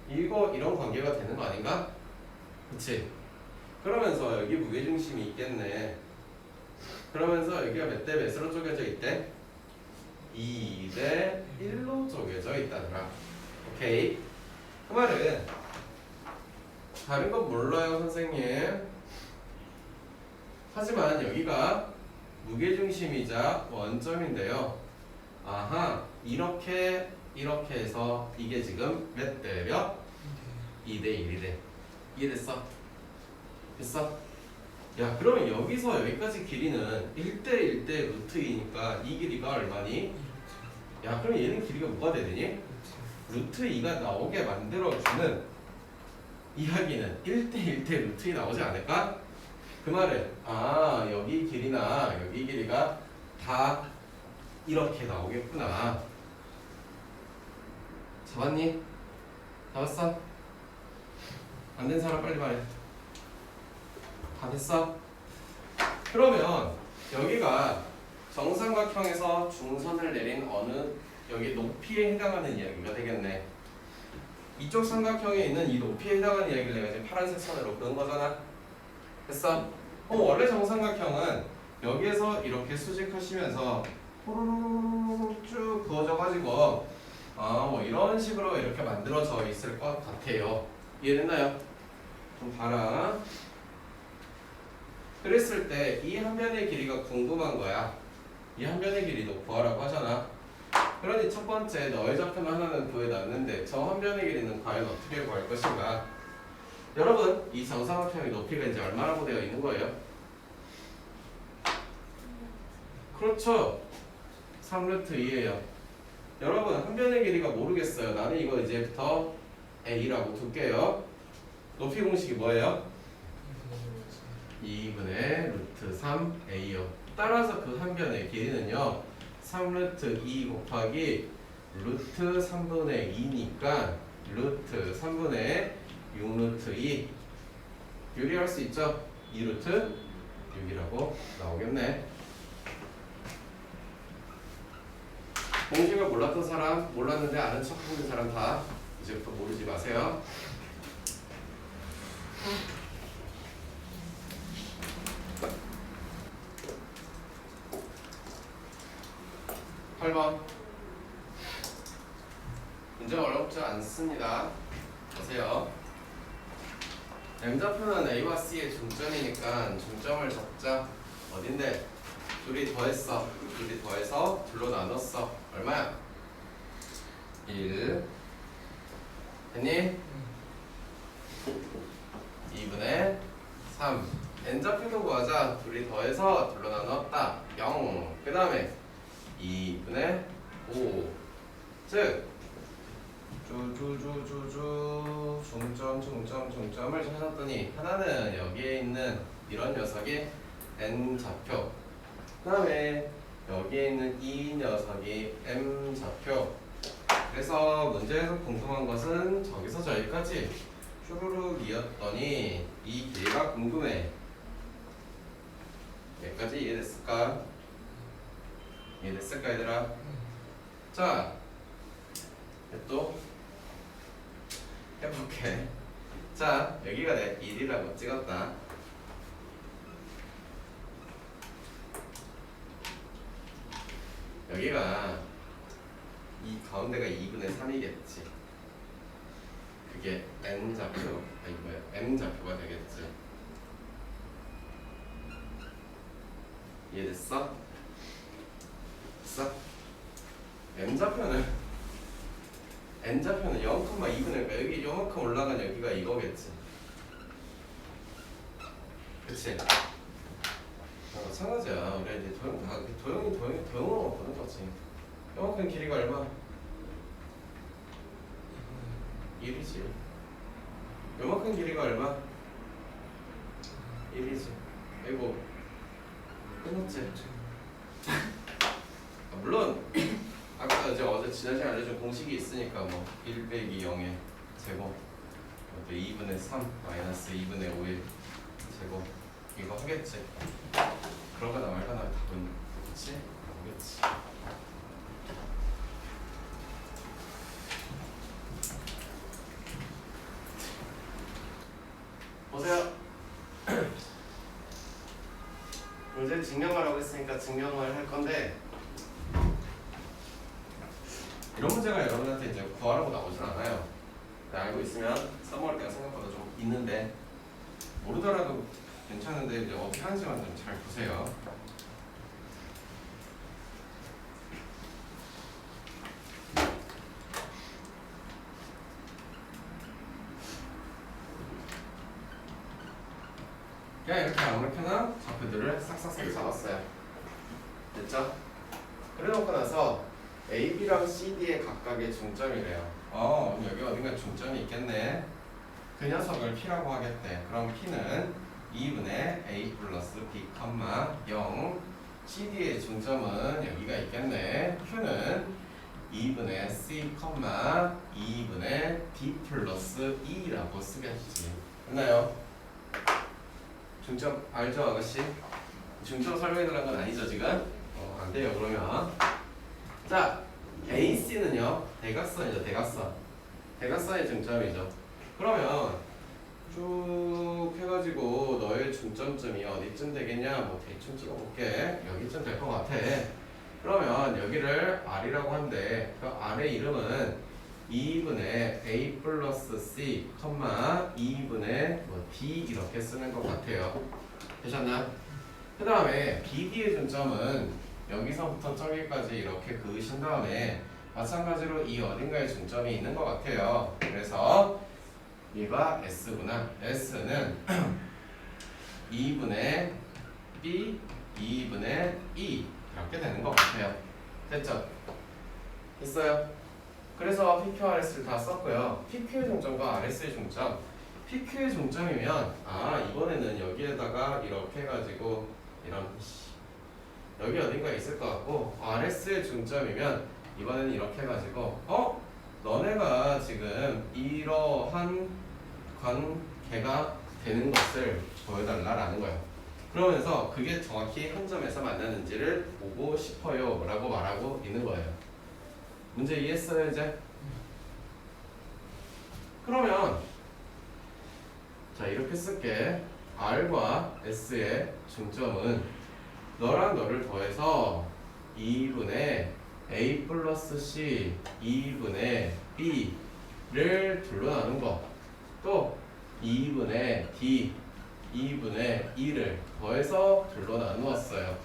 이거 이런 관계가 되는 거 아닌가? 그치? 그러면서 여기 무게중심이 있겠네. 그러면서 여기가 몇 대 몇으로 쪼개져 있대? 2대 1로 쪼개져 있다더라. 오케이? 그 말은 다른 건 몰라요 선생님. 하지만 여기가 무게중심이자 원점인데요. 아하, 이렇게 해서 이게 지금 몇 대 몇? 2대 1이 돼. 이해됐어? 됐어? 야, 그러면 여기서 여기까지 길이는 1대 1대 루트 2니까 이 길이가 얼마니? 야, 그럼 얘는 길이가 뭐가 되니? 루트 2가 나오게 만들어주는 이야기는 1대 1대 루트 2 나오지 않을까? 그 말은 아, 여기 길이나 여기 길이가 다 이렇게 나오겠구나. 잡았니? 잡았어? 안 된 사람 빨리 말해. 다 됐어? 그러면 여기가 정삼각형에서 중선을 내린 어느 여기 높이에 해당하는 이야기가 되겠네. 이쪽 삼각형에 있는 이 높이에 해당하는 이야기를 내가 지금 파란색 선으로 그은 거잖아. 됐어? 원래 정삼각형은 여기에서 이렇게 수직하시면서 호로로로로 쭉 그어져가지고 뭐 이런 식으로 이렇게 만들어져 있을 것 같아요. 이해됐나요? 좀 봐라. 그랬을 때 이 한 변의 길이가 궁금한 거야. 이 한 변의 길이도 구하라고 하잖아. 그러니 첫 번째 너의 좌표는 하나는 구해놨는데 저 한 변의 길이는 과연 어떻게 구할 것인가? 여러분, 이 정삼각형의 높이가 이제 얼마라고 되어 있는 거예요? 그렇죠. 3루트 2예요. 여러분 한 변의 길이가 모르겠어요. 나는 이거 이제부터 a라고 둘게요. 높이 공식이 뭐예요? 2분의 루트 3a요. 따라서 그 한 변의 길이는요 3루트 2 곱하기 루트 3분의 2니까 루트 3분의 6루트 2 유리할 수 있죠? 2루트 6이라고 나오겠네. 공식을 몰랐던 사람, 몰랐는데 아는 척 하는 사람 다 이제부터 모르지 마세요. (8번) 문제 어렵지 않습니다. 보세요. M좌표는 A와 C의 중점이니까 중점을 적자. 어딘데? 둘이 더했어. 둘이 더해서 둘로 나눴어. 얼마야? 1 됐니? 2분의 3 N좌표도 구하자. 둘이 더해서 둘로 나눴다. 0 그 다음에 2분의 5 즉 쭈쭈쭈쭈쭈 중점을 찾았더니 하나는 여기에 있는 이런 녀석이 N좌표 그 다음에 여기에 있는 이 녀석이 M좌표. 그래서 문제에서 궁금한 것은 저기서 저기까지 슈루룩이었더니 이 길이가 궁금해. 여기까지 이해됐을까? 이해됐을까 얘들아? 자, 또 해볼게. 자, 여기가 내 1이라고 찍었다. 여기가 이 가운데가 2분의 3이겠지. 그게 N좌표, 아니 뭐야, M좌표가 되겠지. 이해됐어? 됐어? N좌표는 0,2분의 여기 요만큼 올라간 여기가 이거겠지. 그치? 마찬가지야. 우리 이제 도형으로 보는 거지. 요만큼 길이가 얼마? 1이지. 요만큼 길이가 얼마? 1이지. 이거 끝났지? 물론 아까 이제 어제 지난 시간에 알려준 공식이 있으니까 뭐 1 빼기 0의 제곱 또 2분의 3 마이너스 2분의 5의 제곱 이거 하겠지. 그러거나 말거나 답은 그치? 나오겠지. 보세요. 이제 증명하라고 했으니까 증명을 할 건데 이런 문제가 여러분한테 이제 구하라고 나오진 않아요. 알고 있으면 써먹을 때가 생각보다 좀 있는데 모르더라도 괜찮은데 이제 어떻게 하는지만 좀 잘 보세요. 그냥 이렇게 아무렇게나 좌표들을 싹싹싹 잡았어요. 됐죠? 그래놓고 나서 A, B랑 C, D의 각각의 중점이래요. 여기 어딘가 중점이 있겠네. 그 녀석을 P라고 하겠대. 그럼 P는 2분의 A 플러스 B, 0 CD의 중점은 여기가 있겠네. Q는 2분의 C, 2분의 D 플러스 E라고 쓰겠지. 됐나요? 중점 알죠 아가씨? 중점 설명해달라는 건 아니죠 지금? 안 돼요 그러면. 자, AC는요 대각선이죠. 대각선의 중점이죠. 그러면 쭉 해가지고 너의 중점점이 어디쯤 되겠냐? 뭐 대충 찍어볼게. 여기쯤 될 것 같아. 그러면 여기를 R이라고 한대. 그 R의 이름은 2분의 A 플러스 C, 2분의 D 이렇게 쓰는 것 같아요. 되셨나? 그 다음에 BD의 중점은 여기서부터 저기까지 이렇게 그으신 다음에 마찬가지로 이 어딘가에 중점이 있는 것 같아요. 그래서 얘가 S구나. S는 2분의 B, 2분의 E 이렇게 되는 것 같아요. 됐죠? 있어요? 그래서 PQ와 RS를 다 썼고요. PQ의 중점과 RS의 중점. PQ의 중점이면 이번에는 여기에다가 이렇게 해가지고 이런 여기 어딘가에 있을 것 같고, RS의 중점이면 이번에는 이렇게 해가지고 너네가 지금 이러한 관계가 되는 것을 보여달라라는 거예요. 그러면서 그게 정확히 한 점에서 만나는지를 보고 싶어요 라고 말하고 있는 거예요. 문제 이해했어요 이제? 그러면 자 이렇게 쓸게. R과 S의 중점은 너랑 너를 더해서 2분의 A 플러스 C 2분의 B를 둘로 나눈 거, 또 2분의 D 2분의 2를 더해서 둘로 나누었어요.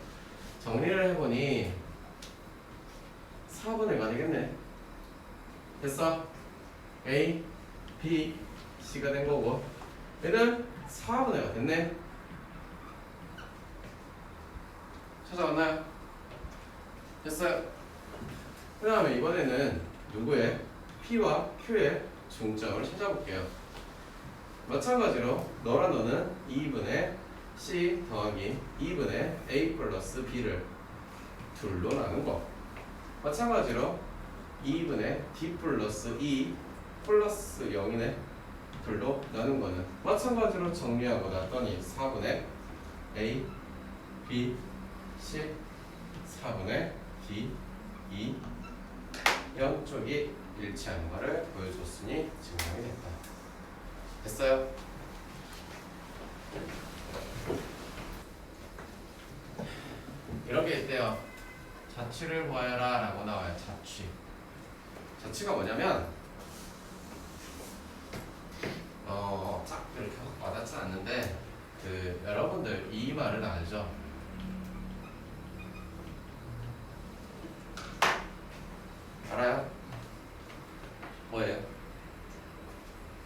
정리를 해보니 4분의 1가 되겠네. 됐어? A, B, C가 된 거고, 얘는 4분의 1가 됐네. 찾아왔나요? 됐어요? 그 다음에 이번에는 누구의? P와 Q의 중점을 찾아볼게요. 마찬가지로 너랑 너는 2분의 C 더하기 2분의 A 플러스 B를 둘로 나눈 거, 마찬가지로 2분의 D 플러스 E 플러스 0이네 둘로 나눈 거는 마찬가지로 정리하고 났더니 4분의 A, B, C 4분의 D, E 양쪽이 일치하는 것을 보여줬으니 증명이 됐다. 됐어요? 이런 게 있대요. 자취를 구하여라 라고 나와요. 자취가 뭐냐면 딱 이렇게 확 와닿지 않는데 여러분들 이 말은 알죠? 알아요? 뭐예요?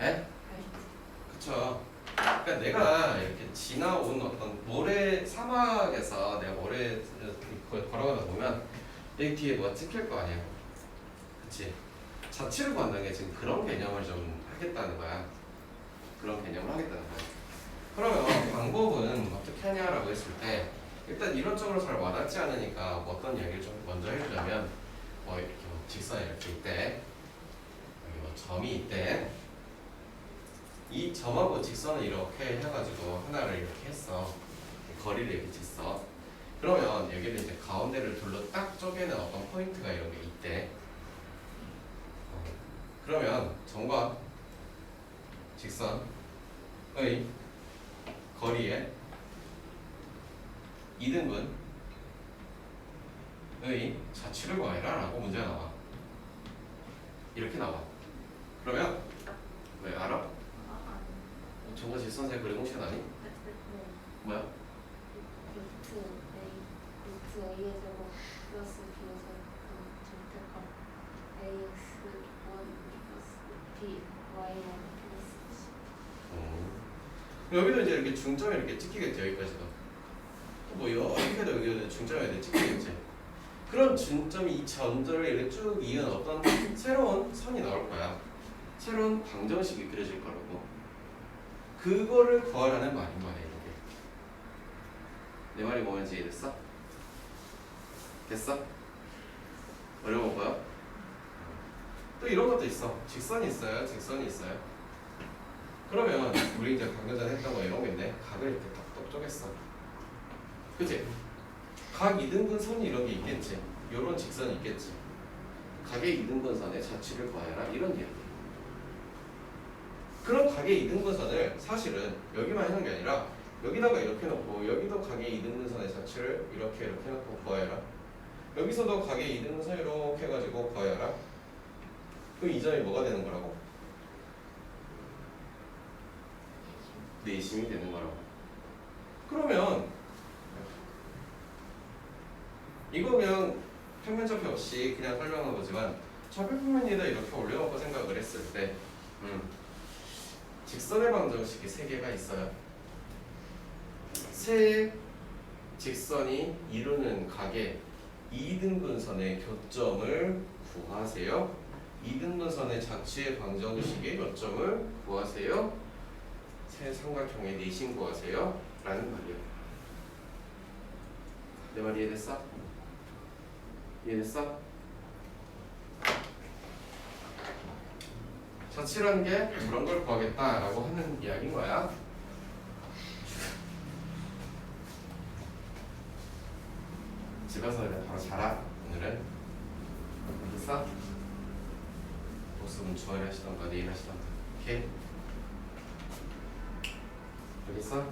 에? 그쵸. 그러니까 내가 이렇게 지나온 어떤 모래, 사막에서 내가 모래 걸어가다 보면 여기 뒤에 뭐가 찍힐 거 아니야. 그치? 자취를 구한다는 게 지금 그런 개념을 좀 하겠다는 거야. 그런 개념을 하겠다는 거야. 그러면 방법은 어떻게 하냐라고 했을 때, 일단 이론적으로 잘 와닿지 않으니까 어떤 얘기를 좀 먼저 해주자면, 이렇게 직선이 이렇게 있대. 여기 점이 있대. 이 점하고 직선을 이렇게 해가지고 하나를 이렇게 했어. 거리를 이렇게 쟀어. 그러면 여기를 이제 가운데를 둘러 딱 쪼개는 어떤 포인트가 이런 게 있대. 그러면 점과 직선의 거리의 이등분의 자취를 구하여라 라고 문제가 나와. 이렇게 나와. 그러면 왜 알아? 점과 직선의 거리 공식은 아니? 뭐야? 루트 A의 제곱 플러스 B의 제곱 AX1 플러스 B Y는 플러스 C. 여기도 이제 이렇게 중점이 이렇게 찍히겠죠. 여기까지도. 뭐 여기도 여기도 중점이 이렇게 찍히겠지. 그런 중점이 이 점들을 이렇게 쭉 이은 어떤 새로운 선이 나올 거야. 새로운 방정식이 그려질 거라고. 그거를 구하라는 말인 거네. 이게. 내 말이 뭐였지 이해됐어? 됐어? 어려워 보여? 또 이런 것도 있어. 직선이 있어요. 직선이 있어요. 그러면 우리 이제 방금 전에 했던 거 이런 게 있네. 각을 이렇게 톡톡 쪼갰어. 그치? 각 이등분 선이 이런 게 있겠지. 요런 직선이 있겠지. 각의 이등분 선의 자취를 구하여라 이런 이야기. 그런 각의 이등분선을 사실은 여기만 해놓은 게 아니라 여기다가 이렇게 놓고 여기도 각의 이등분선의 자취를 이렇게 놓고 구하여라. 여기서도 각의 이등분선 이렇게 해가지고 구하여라. 그럼 이 점이 뭐가 되는 거라고? 내심이 되는 거라고. 그러면 이거 그냥 평면접표 없이 그냥 설명한 거지만 좌표평면에다 이렇게 올려놓고 생각을 했을 때 직선의 방정식이 3개가 있어요. 세 직선이 이루는 각의 2등분선의 교점을 구하세요. 2등분선의 자취의 방정식의 교점을 구하세요. 세 삼각형의 내심 구하세요. 라는 말이에요. 내 말 이해됐어? 이해됐어? 자취라는 게 그런 걸 구하겠다라고 하는 이야기인 거야. 집에서 그냥 바로 자라. 오늘은 알겠어? 복습은 주말에 하시던가 내일 하시던가. 오케이? 알겠어?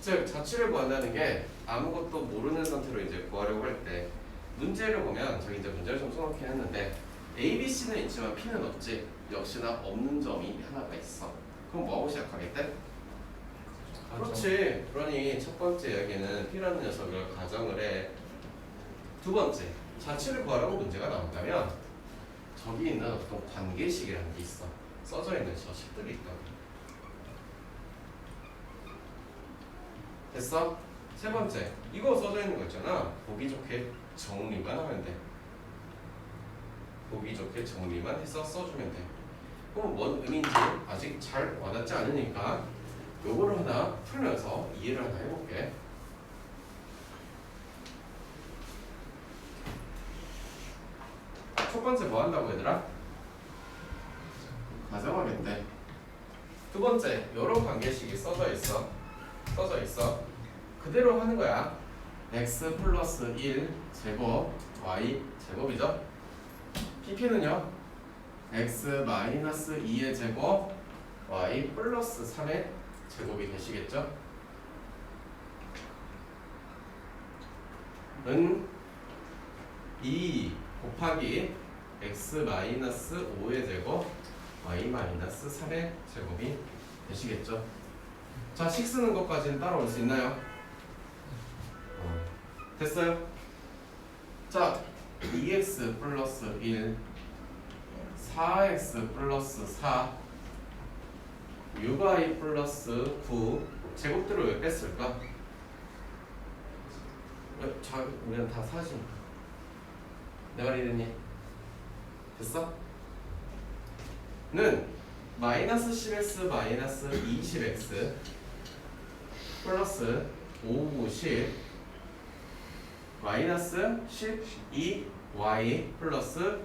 즉 자취를 구한다는 게 아무것도 모르는 상태로 이제 구하려고 할 때 문제를 보면 저기 이제 문제를 좀 써놓긴 했는데 A, B, C는 있지만 P는 없지. 역시나 없는 점이 하나가 있어. 그럼 뭐하고 시작하겠대? 그렇지. 그러니 첫 번째 이야기는 P라는 녀석을 가정을 해. 두 번째, 자취를 구하라고 문제가 나온다면 저기 있는 어떤 관계식이라는 게 있어. 써져 있는 저 식들이 있다고. 됐어? 세 번째, 이거 써져 있는 거 있잖아. 보기 좋게 정리만 하면 돼. 보기 좋게 정리만 해서 써주면 돼. 그럼 뭔 의미인지 아직 잘 와닿지 않으니까 요거를 하나 풀면서 이해를 하나 해볼게. 첫 번째 뭐 한다고 얘들아? 가정하면 돼. 두 번째, 요런 관계식이 써져 있어. 그대로 하는 거야. x 플러스 1 제곱 y 제곱이죠. pp는요 x 마이너스 2의 제곱 y 플러스 3의 제곱이 되시겠죠. 은 2 곱하기 x 마이너스 5의 제곱 y 마이너스 3의 제곱이 되시겠죠. 자, 식 쓰는 것까지는 따라올 수 있나요? 됐어요? 자, 2x 플러스 1 4x 플러스 4 6y 플러스 9 제곱들을 왜 뺐을까? 자, 우리는 다 사시니까. 내 말이 됐니? 됐어? 는 마이너스 10x 마이너스 20x 플러스 5, 10 마이너스 12y 플러스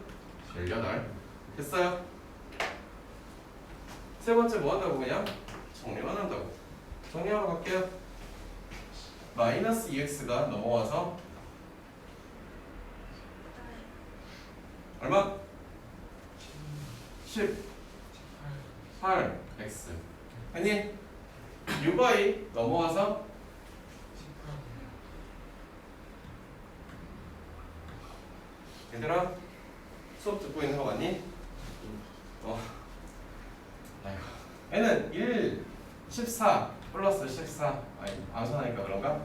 18 됐어요? 세 번째 뭐 한다고? 그냥 정리만 한다고. 정리하러 갈게요. 마이너스 2x가 넘어와서 얼마? 18x 아니 6y 넘어와서 얘들아 수업 듣고 있는 거 맞니? 아이고 얘는 1 14 플러스 14 아니 암산하니까 그런가?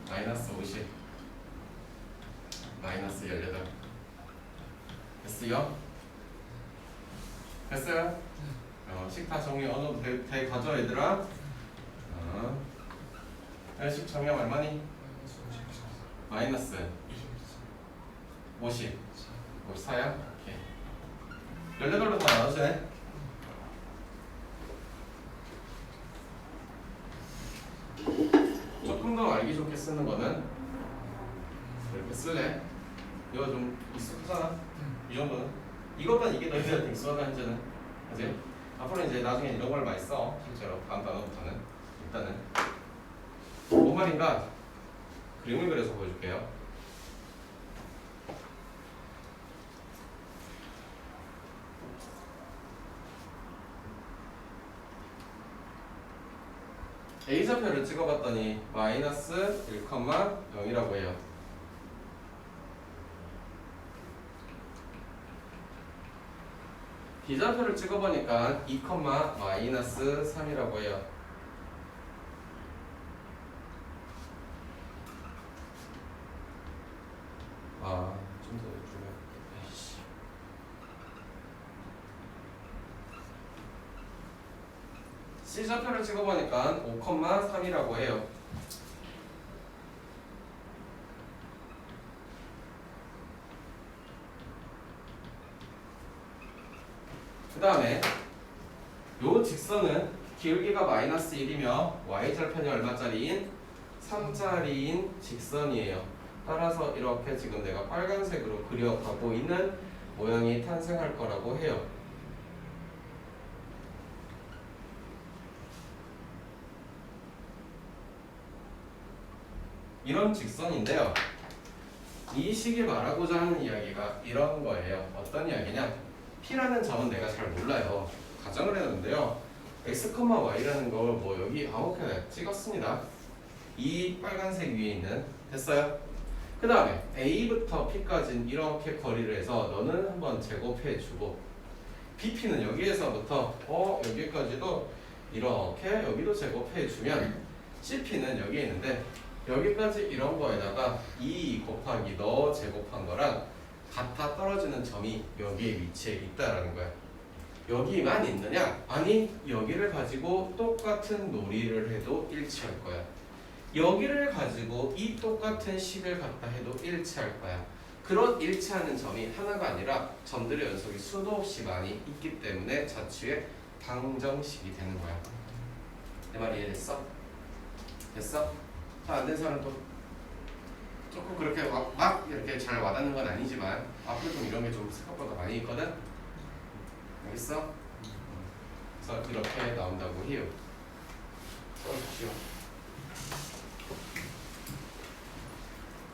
마이너스 50 마이너스 18 됐어요? 됐어요? 식 다 정리 어느 정도 돼 가져 얘들아. 식 정리하면 얼마니? 마이너스 50 54야? 오케이 18로 다 나눠지네. 조금 더 알기 좋게 쓰는 거는 이렇게 쓸래. 이거 좀 익숙하잖아. 이 정도는 이것보다 이게 너희들한테 익숙하다 현재는. 그치? 앞으로 이제 나중에 이런 걸 많이 써. 실제로 다음 단어부터는. 일단은 뭔 말인가 그림을 그려서 보여줄게요. A좌표를 찍어봤더니 마이너스 1,0이라고 해요. B좌표를 찍어보니까 2, 마이너스 3이라고 해요. 좀 더 주면 C좌표를 찍어보니까 5, 3이라고 해요. 그 다음에 요 직선은 기울기가 마이너스 1이며 y절편이 얼마짜리인? 3짜리인 직선이에요. 따라서 이렇게 지금 내가 빨간색으로 그려가고 있는 모양이 탄생할 거라고 해요. 이런 직선인데요. 이 식이 말하고자 하는 이야기가 이런 거예요. 어떤 이야기냐? P라는 점은 내가 잘 몰라요. 가정을 해놨는데요. x, y라는 걸 뭐 여기 아무렇게 찍었습니다. 이 빨간색 위에 있는 됐어요? 그 다음에 A부터 P까지는 이렇게 거리를 해서 너는 한번 제곱해주고 BP는 여기에서부터 여기까지도 이렇게 여기도 제곱해주면 CP는 여기에 있는데 여기까지 이런 거에다가 2 곱하기 너 제곱한 거랑 같아 떨어지는 점이 여기에 위치해 있다라는 거야. 여기만 있느냐? 아니 여기를 가지고 똑같은 놀이를 해도 일치할 거야. 여기를 가지고 이 똑같은 식을 갖다 해도 일치할 거야. 그런 일치하는 점이 하나가 아니라 점들의 연속이 수도 없이 많이 있기 때문에 자취의 방정식이 되는 거야. 내 말 이해됐어? 됐어? 다 안 된 사람 또 조금 그렇게 막 이렇게 잘 와닿는 건 아니지만 앞으로 좀 이런 게 좀 생각보다 많이 있거든? 알겠어? 그래서 이렇게 나온다고 해요. 써주십시오.